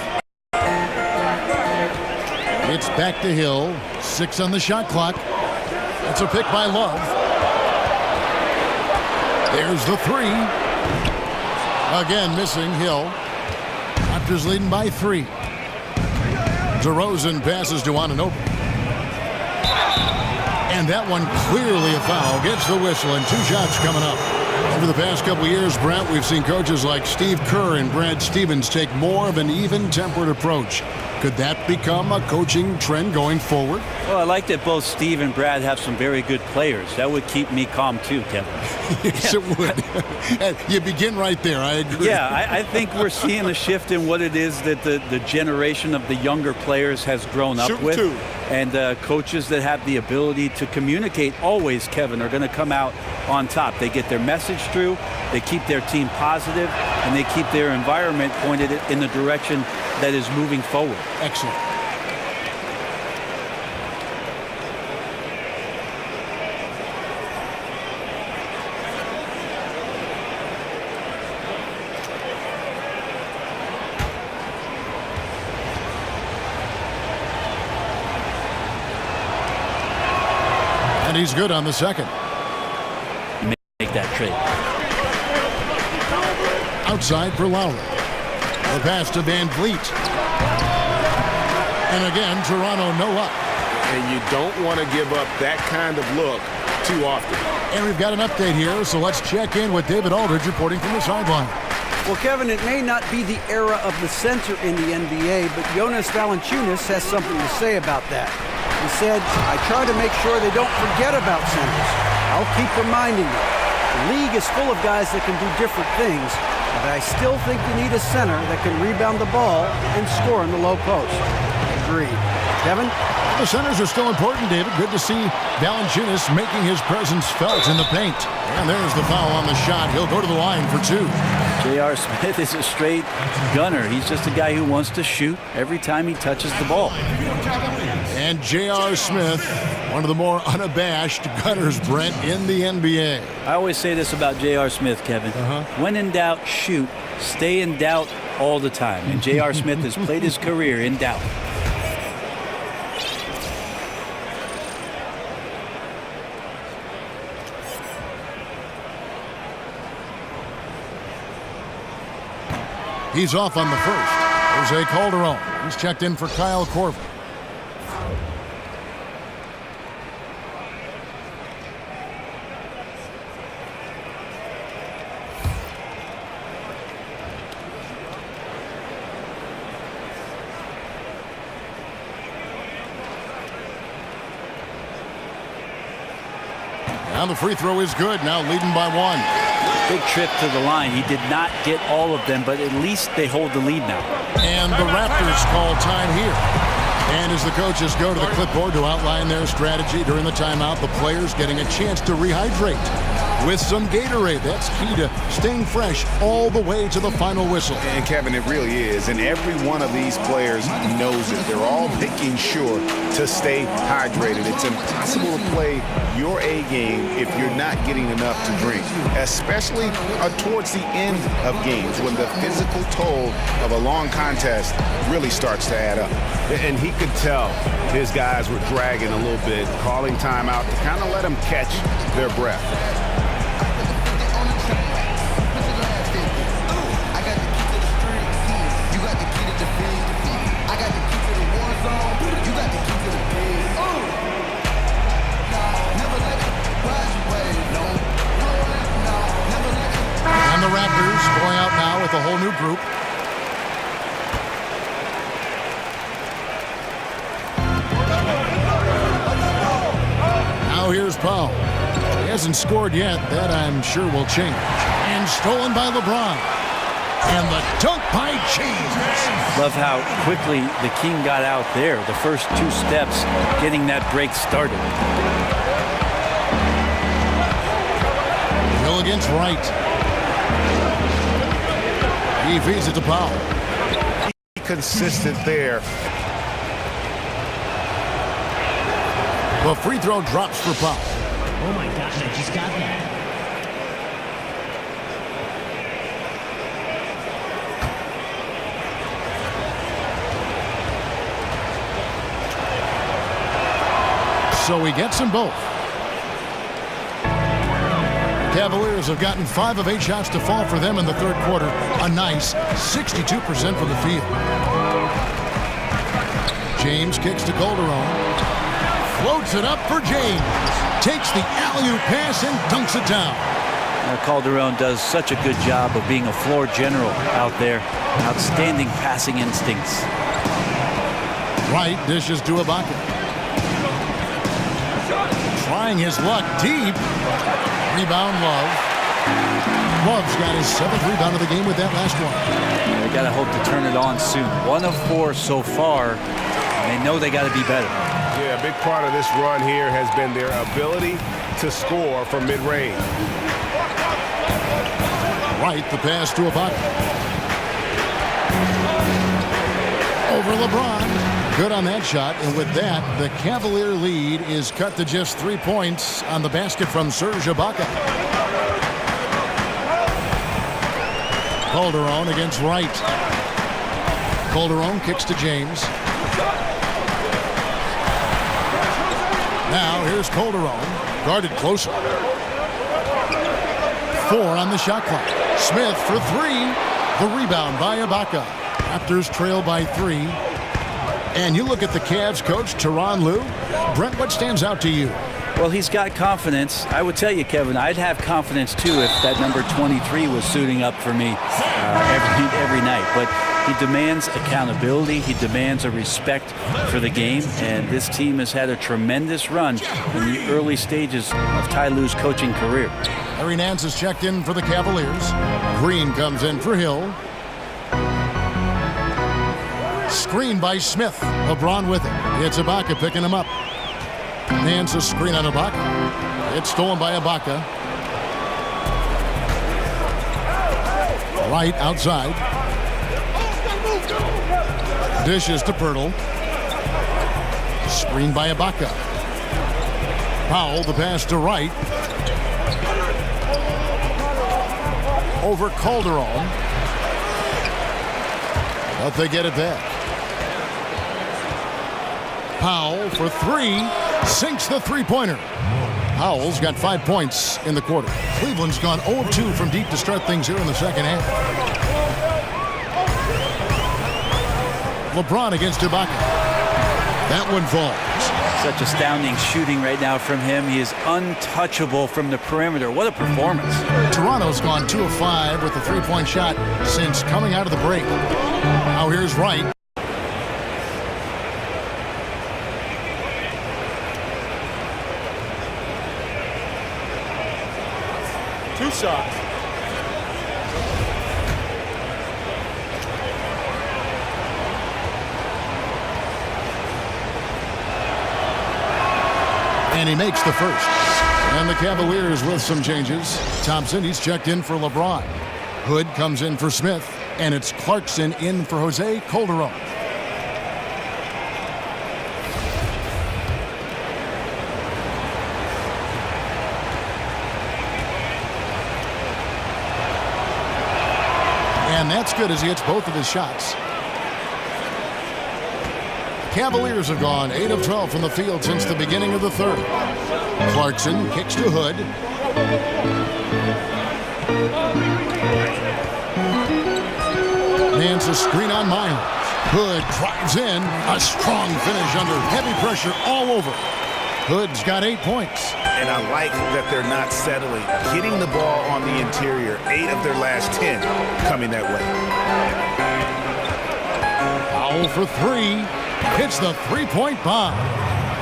It's back to Hill. 6 on the shot clock. It's a pick by Love. There's the 3. Again missing Hill. Raptors leading by 3. DeRozan passes to Anunoby. And that one clearly a foul. Gets the whistle and 2 shots coming up. Over the past couple of years, Brent, we've seen coaches like Steve Kerr and Brad Stevens take more of an even-tempered approach. Could that become a coaching trend going forward? Well, I like that both Steve and Brad have some very good players. That would keep me calm too, Kevin. Yes, it would. You begin right there. I agree. Yeah, I think we're seeing a shift in what it is that the generation of the younger players has grown up with. And coaches that have the ability to communicate always, Kevin, are going to come out on top. They get their message through, they keep their team positive, and they keep their environment pointed in the direction that is moving forward. Excellent. And he's good on the 2nd. Make that trade. Outside for Lowry. The pass to Van Vliet. And again, Toronto no up. And you don't want to give up that kind of look too often. And we've got an update here, so let's check in with David Aldridge reporting from the sideline. Well, Kevin, it may not be the era of the center in the NBA, but Jonas Valanciunas has something to say about that. He said, I try to make sure they don't forget about centers. I'll keep reminding them. The league is full of guys that can do different things, but I still think you need a center that can rebound the ball and score in the low post. Agreed. Kevin? The centers are still important, David. Good to see Valanciunas making his presence felt in the paint. And there's the foul on the shot. He'll go to the line for 2. J.R. Smith is a straight gunner. He's just a guy who wants to shoot every time he touches the ball. And J.R. Smith, one of the more unabashed gunners, Brent, in the NBA. I always say this about J.R. Smith, Kevin. When in doubt, shoot. Stay in doubt all the time. And J.R. Smith has played his career in doubt. He's off on the first. Jose Calderon. He's checked in for Kyle Korver. Now the free throw is good. Now leading by 1. Big trip to the line. He did not get all of them, but at least they hold the lead now. And the Raptors call time here. And as the coaches go to the clipboard to outline their strategy during the timeout, the players getting a chance to rehydrate with some Gatorade. That's key to staying fresh all the way to the final whistle. And Kevin, it really is. And every one of these players knows it. They're all making sure to stay hydrated. It's impossible to play your A game if you're not getting enough to drink, especially towards the end of games when the physical toll of a long contest really starts to add up. And he could tell his guys were dragging a little bit, calling timeout to kind of let them catch their breath. And the Raptors going out now with a whole new group. Now here's Powell. He hasn't scored yet. That I'm sure will change. And stolen by LeBron. And the dunk by James. Love how quickly the King got out there. The first 2 steps getting that break started. Hill against Wright. He feeds it to Powell. Consistent there. The free throw drops for Powell. Oh my gosh, I just got that. So he gets them both. Cavaliers have gotten 5 of 8 shots to fall for them in the third quarter. A nice 62% from the field. James kicks to Calderon. Floats it up for James. Takes the alley-oop pass and dunks it down. Calderon does such a good job of being a floor general out there. Outstanding passing instincts. Wright dishes to Ibaka. Trying his luck deep. Rebound, Love. Love's got his 7th rebound of the game with that last one. They got to hope to turn it on soon. 1 of 4 so far. They know they got to be better. Yeah, a big part of this run here has been their ability to score from mid-range. Right, the pass to Ibaka. Over LeBron. Good on that shot, and with that, the Cavalier lead is cut to just 3 points on the basket from Serge Ibaka. Calderon against Wright. Calderon kicks to James. Now here's Calderon, guarded closer. 4 on the shot clock. Smith for 3. The rebound by Ibaka. Raptors trail by 3. And you look at the Cavs coach, Tyronn Lue. Brent, what stands out to you? Well, he's got confidence. I would tell you, Kevin, I'd have confidence, too, if that number 23 was suiting up for me every night. But he demands accountability. He demands a respect for the game. And this team has had a tremendous run in the early stages of Ty Lue's coaching career. Larry Nance is checked in for the Cavaliers. Green comes in for Hill. Screen by Smith. LeBron with it. It's Ibaka picking him up. Nance a screen on Ibaka. It's stolen by Ibaka. Right outside. Dishes to Pirtle. Screen by Ibaka. Powell, the pass to Wright. Over Calderon. But they get it back. Powell for 3. Sinks the three-pointer. Powell's got 5 points in the quarter. Cleveland's gone 0-2 from deep to start things here in the second half. LeBron against Ibaka. That one falls. Such astounding shooting right now from him. He is untouchable from the perimeter. What a performance. Toronto's gone 2 of 5 with a three-point shot since coming out of the break. Now here's Wright. Two shots. And he makes the first. And the Cavaliers with some changes. Thompson, he's checked in for LeBron. Hood comes in for Smith. And it's Clarkson in for Jose Calderon. And that's good as he hits both of his shots. Cavaliers have gone 8 of 12 from the field since the beginning of the third. Clarkson kicks to Hood. Nance a screen on Miles. Hood drives in. A strong finish under heavy pressure all over. Hood's got 8 points. And I like that they're not settling. Getting the ball on the interior. 8 of their last 10 coming that way. Powell for 3. Hits the three-point bomb.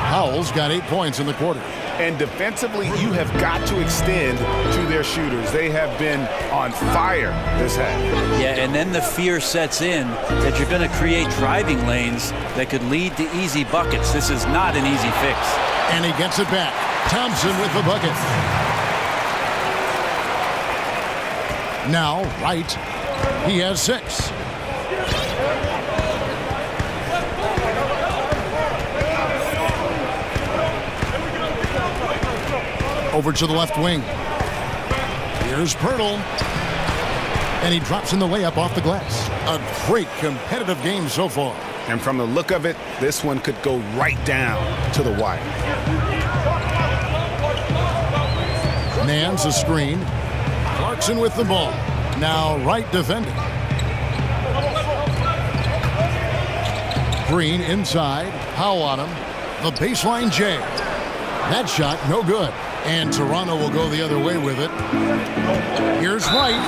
Powell's got 8 points in the quarter. And defensively, you have got to extend to their shooters. They have been on fire this half. Yeah, and then the fear sets in that you're going to create driving lanes that could lead to easy buckets. This is not an easy fix. And he gets it back. Thompson with the bucket. Now, Wright. He has 6. Over to the left wing. Here's Pirtle. And he drops in the layup off the glass. A great competitive game so far. And from the look of it, this one could go right down to the wire. Nance a screen. Clarkson with the ball. Now Wright defending. Green inside. Howe on him. The baseline J. That shot no good. And Toronto will go the other way with it. Here's Wright.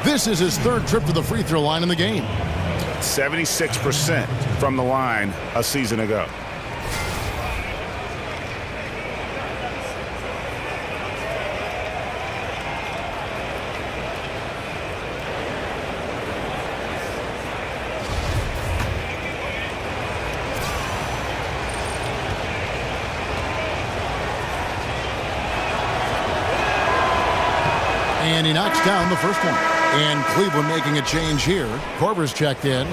This is his 3rd trip to the free throw line in the game. 76% from the line a season ago. And he knocks down the first one. And Cleveland making a change here. Korver's checked in.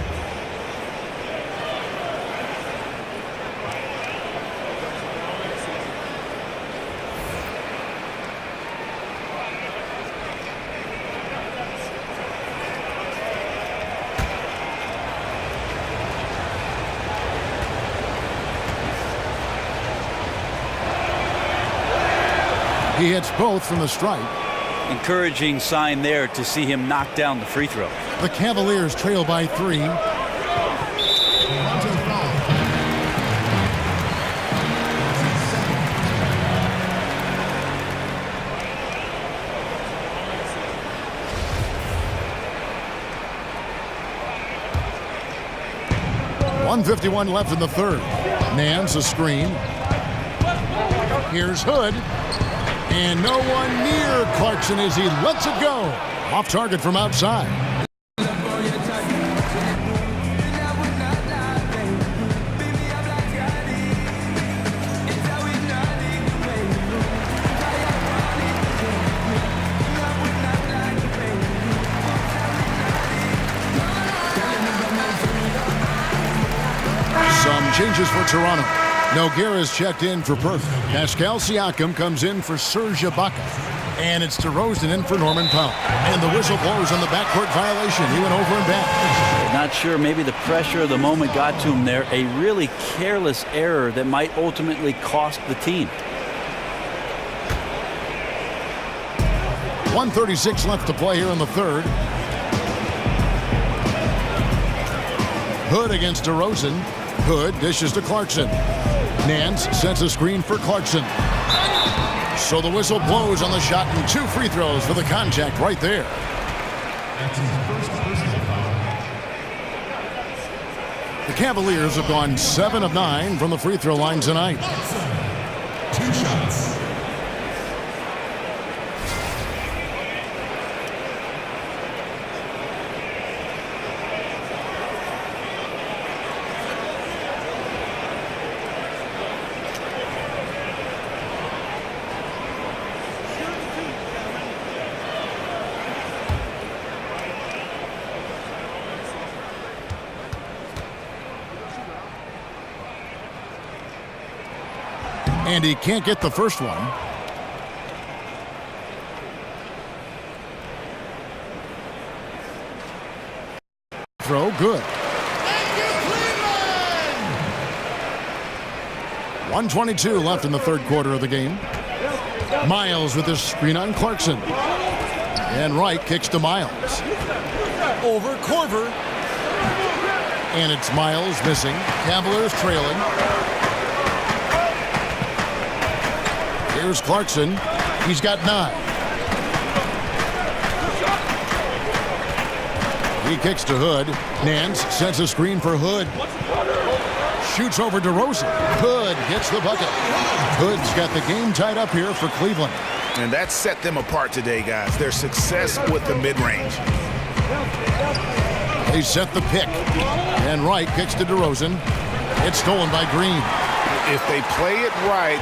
He hits both from the stripe. Encouraging sign there to see him knock down the free throw. The Cavaliers trail by 3. .151 left in the 3rd. Nance a screen. Here's Hood. And no one near Clarkson as he lets it go. Off target from outside. Some changes for Toronto. Nogueira's checked in for Perth. Pascal Siakam comes in for Serge Ibaka. And it's DeRozan in for Norman Powell. And the whistle blows on the backcourt violation. He went over and back. Not sure, maybe the pressure of the moment got to him there. A really careless error that might ultimately cost the team. 1:36 left to play here in the 3rd. Hood against DeRozan. Hood dishes to Clarkson. Nance sets a screen for Clarkson. So the whistle blows on the shot and 2 free throws for the contact right there. The Cavaliers have gone 7 of 9 from the free throw line tonight. 2 shots. And he can't get the first one. Throw good. 1:22 left in the 3rd quarter of the game. Miles with his screen on Clarkson. And Wright kicks to Miles. Over Korver. And it's Miles missing. Cavaliers trailing. Here's Clarkson. He's got 9. He kicks to Hood. Nance sets a screen for Hood. Shoots over DeRozan. Hood gets the bucket. Hood's got the game tied up here for Cleveland. And that set them apart today, guys. Their success with the mid-range. They set the pick. And Wright kicks to DeRozan. It's stolen by Green. If they play it right,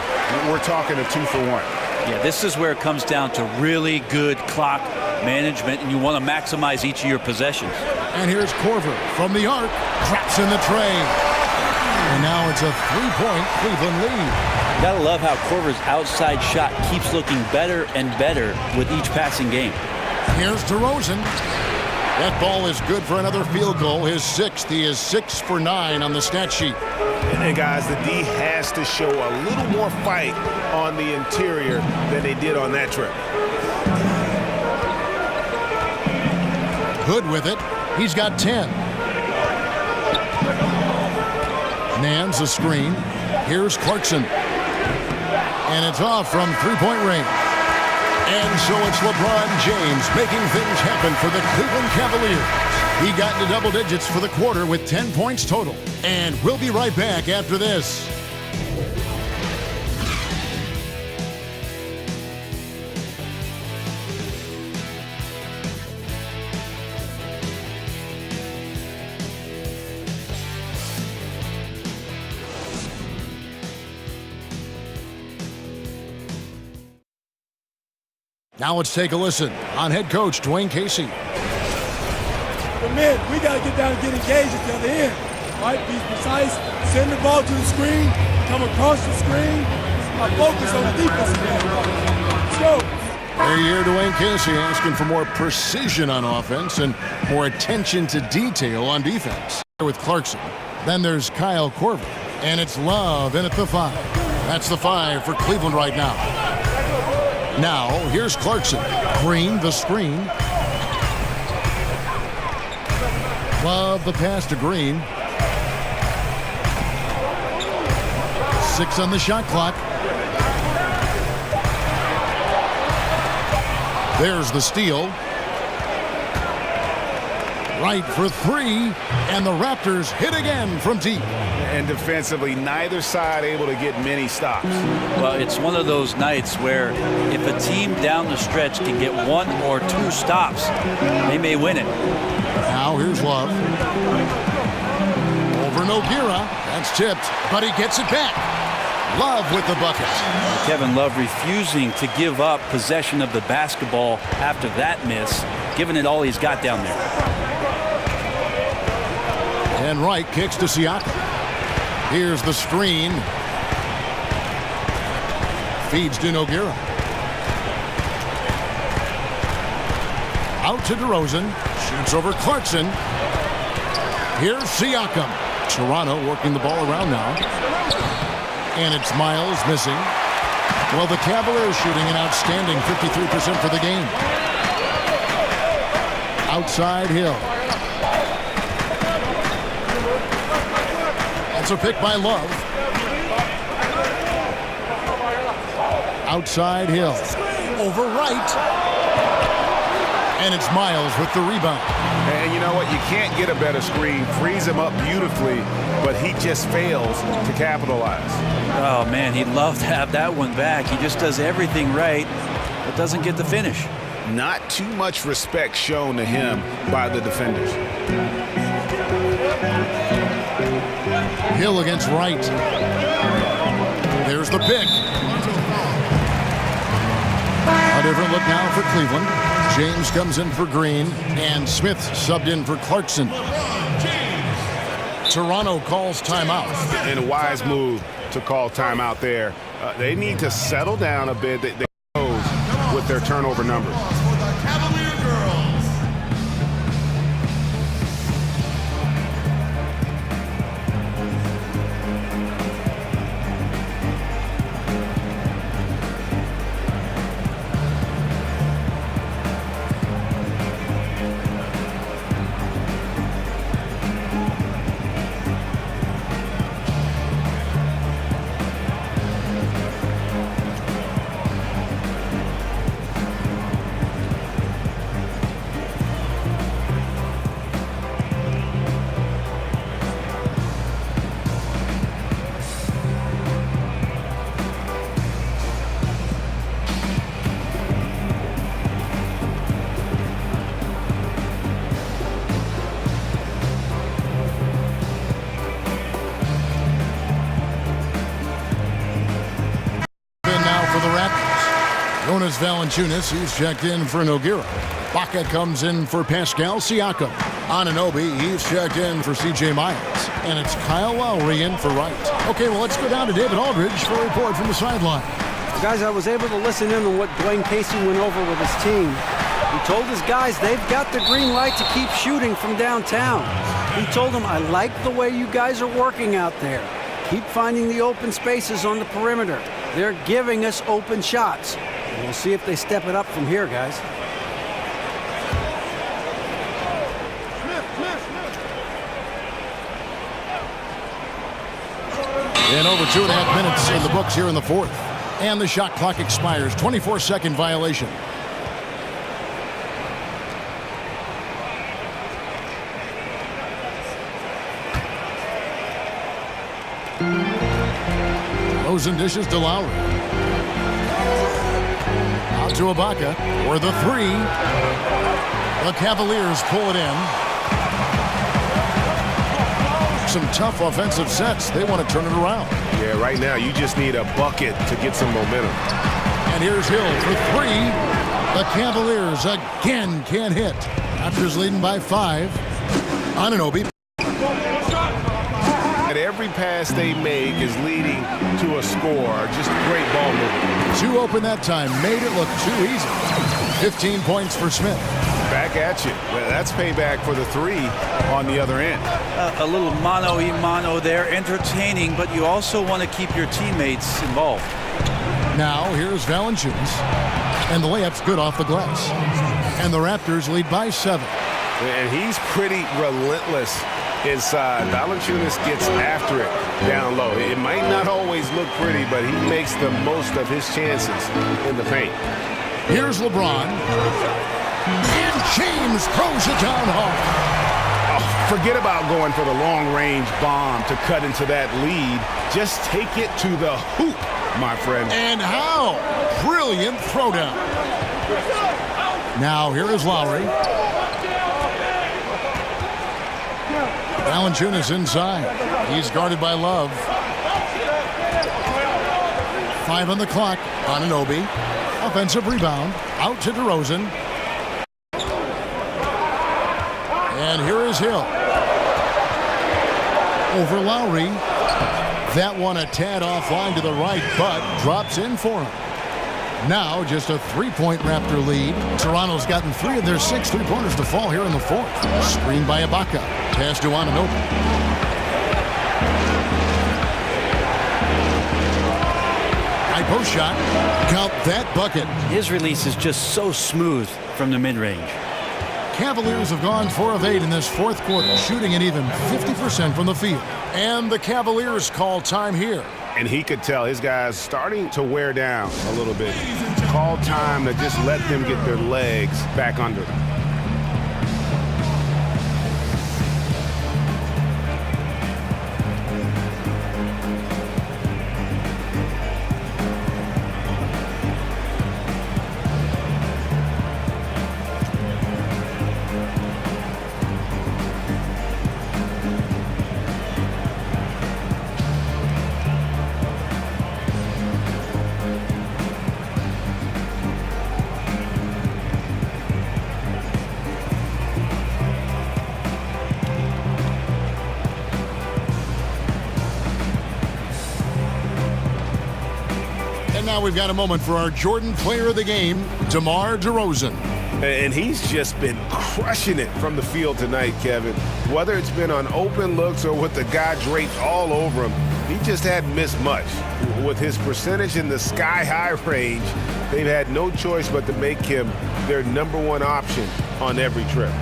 we're talking a 2-for-1. Yeah, this is where it comes down to really good clock management, and you want to maximize each of your possessions. And here's Korver from the arc. Traps in the tray. And now it's a 3-point Cleveland lead. You gotta love how Korver's outside shot keeps looking better and better with each passing game. Here's DeRozan. That ball is good for another field goal. His 6th. He is 6 for 9 on the stat sheet. And guys, the D has to show a little more fight on the interior than they did on that trip. Hood with it. He's got 10. Nance a screen. Here's Clarkson. And it's off from 3-point range. And so it's LeBron James making things happen for the Cleveland Cavaliers. He got into double digits for the quarter with 10 points total. And we'll be right back after this. Now let's take a listen on head coach Dwayne Casey. But man, we got to get down and get engaged at the other end. Right? Be precise, send the ball to the screen, come across the screen. My focus on the defensive end. Let's go. Every year, Dwayne Casey asking for more precision on offense and more attention to detail on defense. With Clarkson. Then there's Kyle Korver. And it's Love in at the 5. That's the 5 for Cleveland right now. Now, here's Clarkson. Green, the screen. Love the pass to Green. 6 on the shot clock. There's the steal. Right for 3, and the Raptors hit again from deep. And defensively, neither side able to get many stops. Well, it's one of those nights where if a team down the stretch can get 1 or 2 stops, they may win it. Now here's Love. Over Nogueira. That's tipped, but he gets it back. Love with the bucket. Kevin Love refusing to give up possession of the basketball after that miss, giving it all he's got down there. And Wright kicks to Siakam. Here's the screen. Feeds to Nogueira. Out to DeRozan. Shoots over Clarkson. Here's Siakam. Toronto working the ball around now. And it's Miles missing. Well, the Cavaliers shooting an outstanding 53% for the game. Outside Hill. That's a pick by Love. Outside Hill. Over Wright. And it's Miles with the rebound. And you know what? You can't get a better screen. Frees him up beautifully, but he just fails to capitalize. Oh, man, he'd love to have that one back. He just does everything right, but doesn't get the finish. Not too much respect shown to him by the defenders. Hill against Wright. There's the pick. A different look now for Cleveland. James comes in for Green, and Smith subbed in for Clarkson. Toronto calls timeout. And a wise move to call timeout there. They need to settle down a bit. They close with their turnover numbers. Jonas Valanciunas, he's checked in for Nogueira. Baca comes in for Pascal Siakam. Anunoby, he's checked in for C.J. Miles. And it's Kyle Lowry in for Wright. Okay, well, let's go down to David Aldridge for a report from the sideline. Guys, I was able to listen in on what Dwayne Casey went over with his team. He told his guys they've got the green light to keep shooting from downtown. He told them, I like the way you guys are working out there. Keep finding the open spaces on the perimeter. They're giving us open shots. We'll see if they step it up from here, guys. And over 2.5 minutes in the books here in the fourth. And the shot clock expires. 24-second violation. Rosen dishes to Lowry. Out to Ibaka for the three. The Cavaliers pull it in. Some tough offensive sets. They want to turn it around. Yeah, right now you just need a bucket to get some momentum. And here's Hill for three. The Cavaliers again can't hit. Raptors leading by 5. Anunoby. And every pass they make is leading to a score. Just great ball movement. 2 open that time. Made it look too easy. 15 points for Smith. Back at you. That's payback for the 3 on the other end. A little mano-a-mano there, entertaining, but you also want to keep your teammates involved. Now here's Valanciunas, and the layup's good off the glass. And the Raptors lead by 7. And he's pretty relentless inside. Valanciunas gets after it down low. It might not always look pretty, but he makes the most of his chances in the paint. Here's LeBron. And James throws it down hard. Oh, forget about going for the long-range bomb to cut into that lead. Just take it to the hoop, my friend. And how brilliant throwdown. Now here is Lowry. Valanciunas inside. He's guarded by Love. 5 on the clock. Anunoby. Offensive rebound. Out to DeRozan. And here is Hill. Over Lowry. That one a tad offline to the right, but drops in for him. Now just a 3-point Raptor lead. Toronto's gotten 3 of their 6 3-pointers to fall here in the fourth. Screen by Ibaka. Pass to Anunoby. High post shot. Count that bucket. His release is just so smooth from the mid-range. Cavaliers have gone 4 of 8 in this fourth quarter, shooting at even 50% from the field. And the Cavaliers call time here. And he could tell his guys starting to wear down a little bit. Call time to just let them get their legs back under them. Now we've got a moment for our Jordan Player of the Game, DeMar DeRozan. And he's just been crushing it from the field tonight, Kevin. Whether it's been on open looks or with the guy draped all over him, he just hadn't missed much. With his percentage in the sky-high range, they've had no choice but to make him their #1 option on every trip.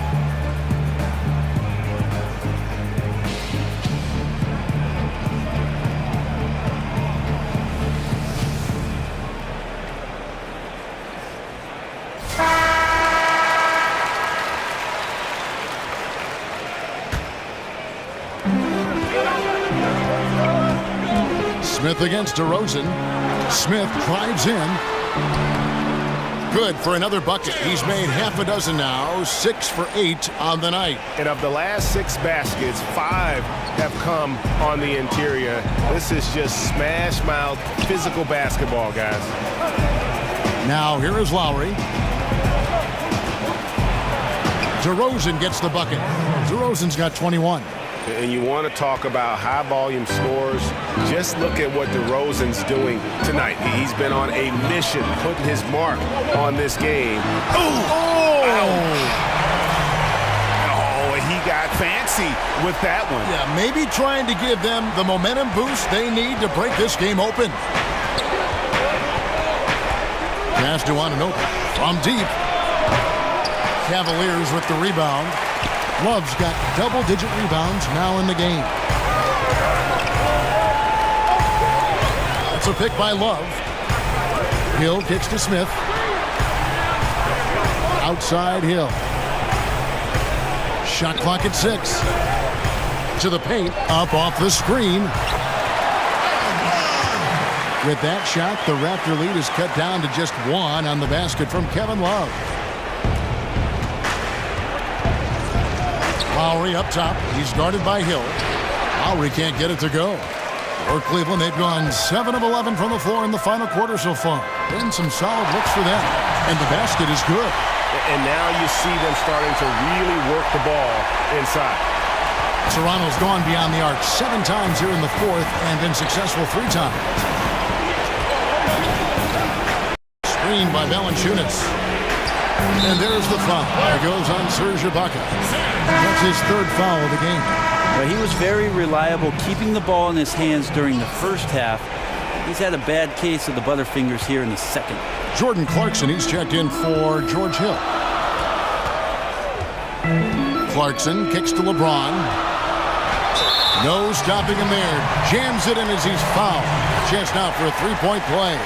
Smith against DeRozan. Smith drives in. Good for another bucket. He's made half a dozen now, 6 for 8 on the night. And of the last 6 baskets, 5 have come on the interior. This is just smash mouth physical basketball, guys. Now here is Lowry. DeRozan gets the bucket. DeRozan's got 21. And you want to talk about high-volume scores, just look at what DeRozan's doing tonight. He's been on a mission, putting his mark on this game. He got fancy with that one. Yeah, maybe trying to give them the momentum boost they need to break this game open. Pass to Anunoby from deep. Cavaliers with the rebound. Love's got double-digit rebounds now in the game. That's a pick by Love. Hill kicks to Smith. Outside Hill. Shot clock at 6. To the paint, up off the screen. With that shot, the Raptor lead is cut down to just 1 on the basket from Kevin Love. Lowry up top. He's guarded by Hill. Lowry can't get it to go. For Cleveland, they've gone 7 of 11 from the floor in the final quarter so far. Been some solid looks for them. And the basket is good. And now you see them starting to really work the ball inside. Toronto's gone beyond the arc 7 times here in the fourth and been successful 3 times. Screen by Valanciunas. And there's the foul. It goes on Serge Ibaka. That's his 3rd foul of the game. Well, he was very reliable, keeping the ball in his hands during the first half. He's had a bad case of the butterfingers here in the second. Jordan Clarkson, he's checked in for George Hill. Clarkson kicks to LeBron. No stopping him there. Jams it in as he's fouled. Chest out for a 3-point play.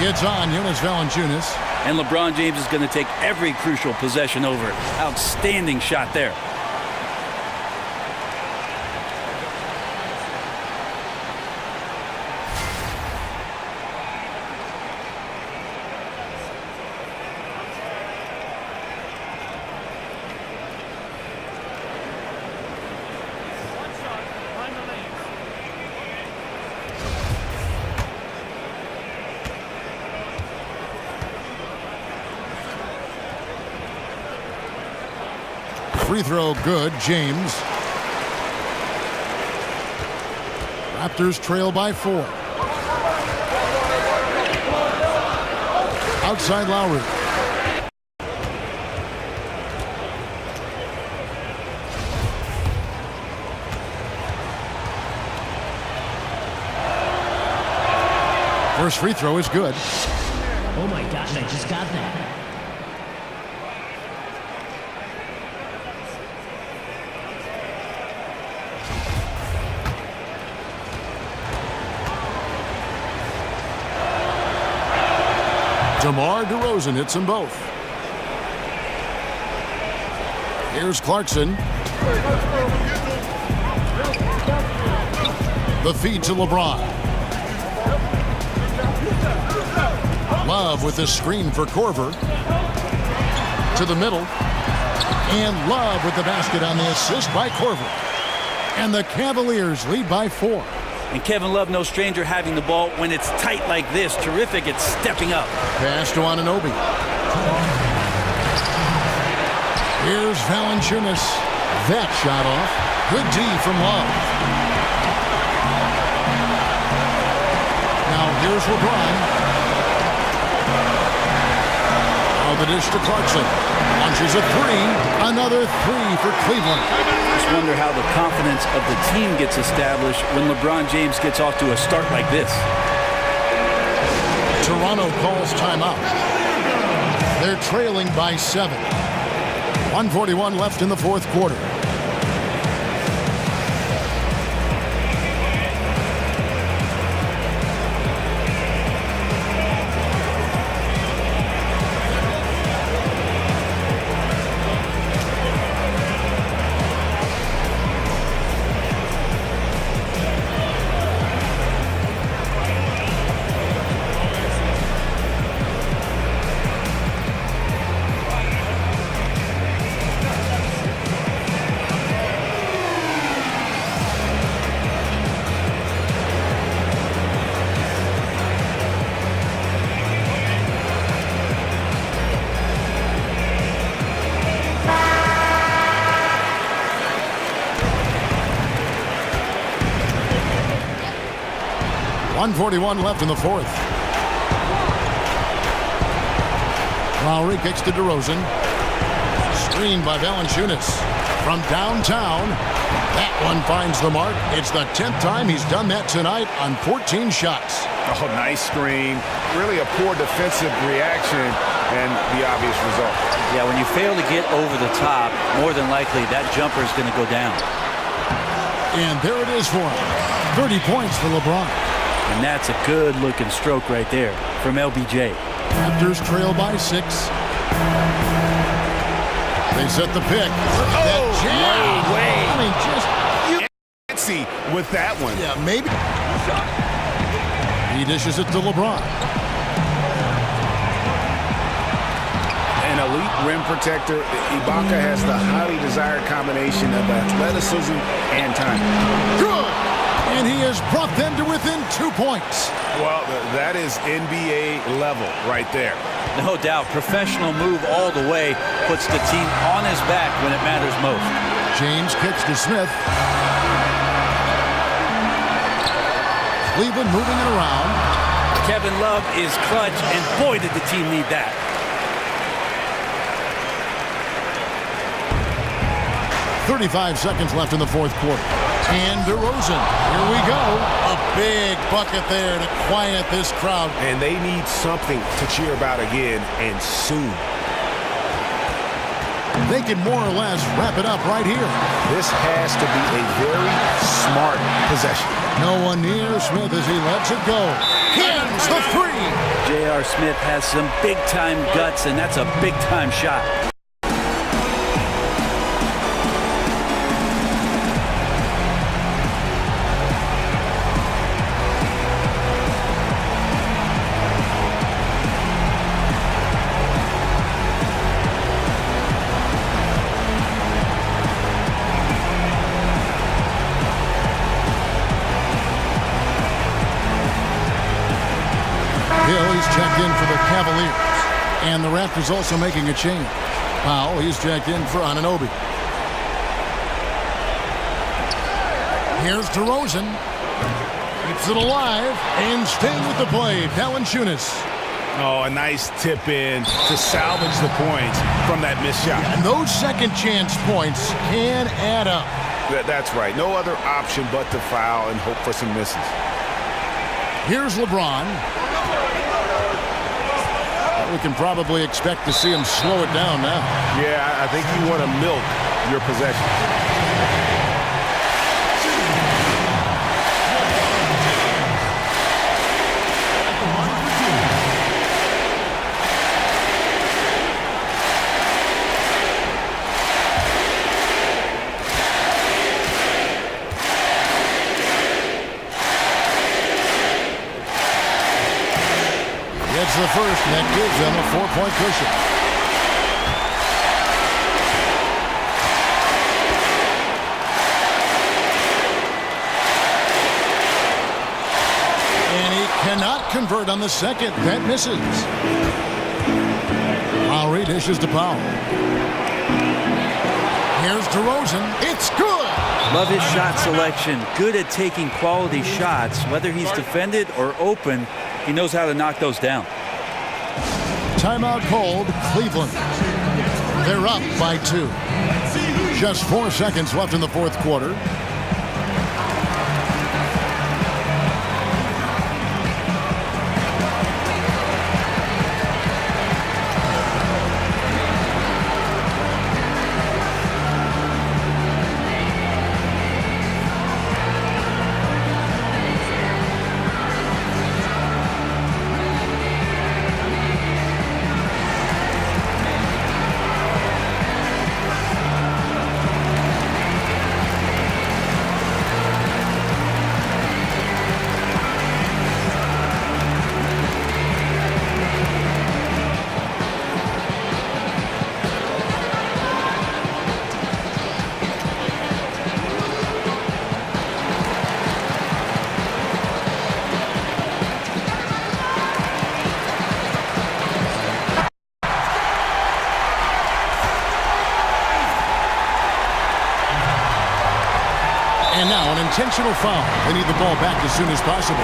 It's on Jonas Valanciunas. And LeBron James is going to take every crucial possession over. Outstanding shot there. Free throw good, James. Raptors trail by 4. Outside Lowry. First free throw is good. Oh my gosh, I just got that. DeMar DeRozan hits them both. Here's Clarkson. The feed to LeBron. Love with the screen for Korver. To the middle. And Love with the basket on the assist by Korver. And the Cavaliers lead by 4. And Kevin Love, no stranger having the ball when it's tight like this. Terrific at stepping up. Pass to Anunoby. Here's Valanciunas. That shot off. Good D from Love. Now here's LeBron. Now the dish to Clarkson. Launches a 3. Another 3 for Cleveland. Just wonder how the confidence of the team gets established when LeBron James gets off to a start like this. Toronto calls timeout. They're trailing by 7. 1:41 left in the fourth quarter. 1:41 left in the fourth. Lowry kicks to DeRozan. Screened by Valanciunas. From downtown, that one finds the mark. It's the 10th time he's done that tonight on 14 shots. Oh, nice screen. Really a poor defensive reaction and the obvious result. Yeah, when you fail to get over the top, more than likely that jumper is going to go down. And there it is for him. 30 points for LeBron. And that's a good-looking stroke right there from LBJ. Raptors trail by 6. They set the pick. That jam. No way. I mean, just Fancy with that one. yeah, maybe. He dishes it to LeBron. An elite rim protector. Ibaka has the highly desired combination of athleticism and time. Good. And he has brought them to within 2 points. Well, that is NBA level right there. No doubt, professional move all the way, puts the team on his back when it matters most. James kicks to Smith. Cleveland moving it around. Kevin Love is clutch, and boy, did the team need that. .35 seconds left in the fourth quarter. And DeRozan, here we go. A big bucket there to quiet this crowd. And they need something to cheer about again, and soon. They can more or less wrap it up right here. This has to be a very smart possession. No one near Smith as he lets it go. Hits the three. J.R. Smith has some big-time guts, and that's a big-time shot. Hill, he's checked in for the Cavaliers. And the Raptors also making a change. Powell, he's checked in for Anunoby. Here's DeRozan. Keeps it alive and staying with the play. Valanciunas. Oh, a nice tip in to salvage the points from that missed shot. And those second chance points can add up. That's right. No other option but to foul and hope for some misses. Here's LeBron. We can probably expect to see him slow it down now. Yeah, I think you want to milk your possession. Gets the first, and that gives them a 4-point cushion. And he cannot convert on the second. That misses. Lowry dishes to Powell. Here's DeRozan. It's good. Love his shot selection. Good at taking quality shots. Whether he's defended or open, he knows how to knock those down. Timeout called. Cleveland. They're up by 2. Just 4 seconds left in the fourth quarter. And now an intentional foul. They need the ball back as soon as possible.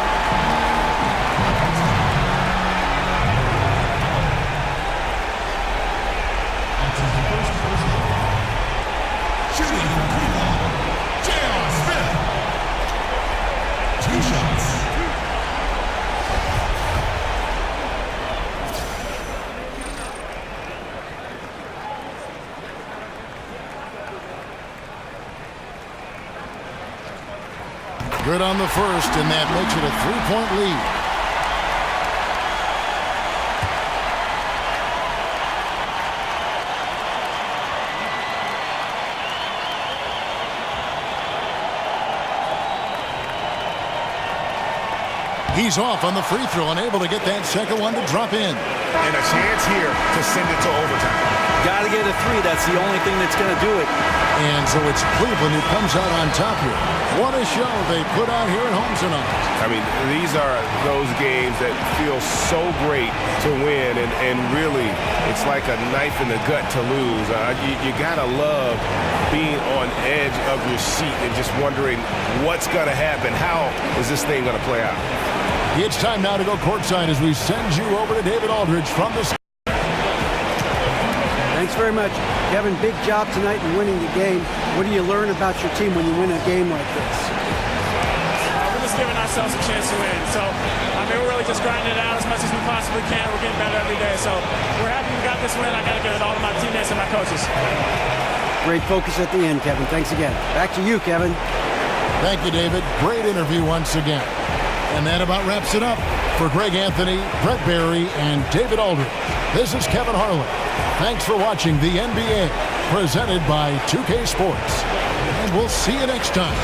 Good on the first, and that makes it a 3-point lead. He's off on the free throw and able to get that second one to drop in. And a chance here to send it to overtime. Got to get a three. That's the only thing that's going to do it. And so it's Cleveland who comes out on top here. What a show they put on here at home tonight. I mean, these are those games that feel so great to win, and really, it's like a knife in the gut to lose. You got to love being on edge of your seat and just wondering what's going to happen. How is this thing going to play out? It's time now to go courtside as we send you over to David Aldridge from the... Thanks very much. Kevin, big job tonight in winning the game. What do you learn about your team when you win a game like this? We're just giving ourselves a chance to win. So, we're really just grinding it out as much as we possibly can. We're getting better every day. So, we're happy we got this win. I got to give it all to my teammates and my coaches. Great focus at the end, Kevin. Thanks again. Back to you, Kevin. Thank you, David. Great interview once again. And that about wraps it up. For Greg Anthony, Brett Barry, and David Aldridge, this is Kevin Harlan. Thanks for watching the NBA, presented by 2K Sports. And we'll see you next time.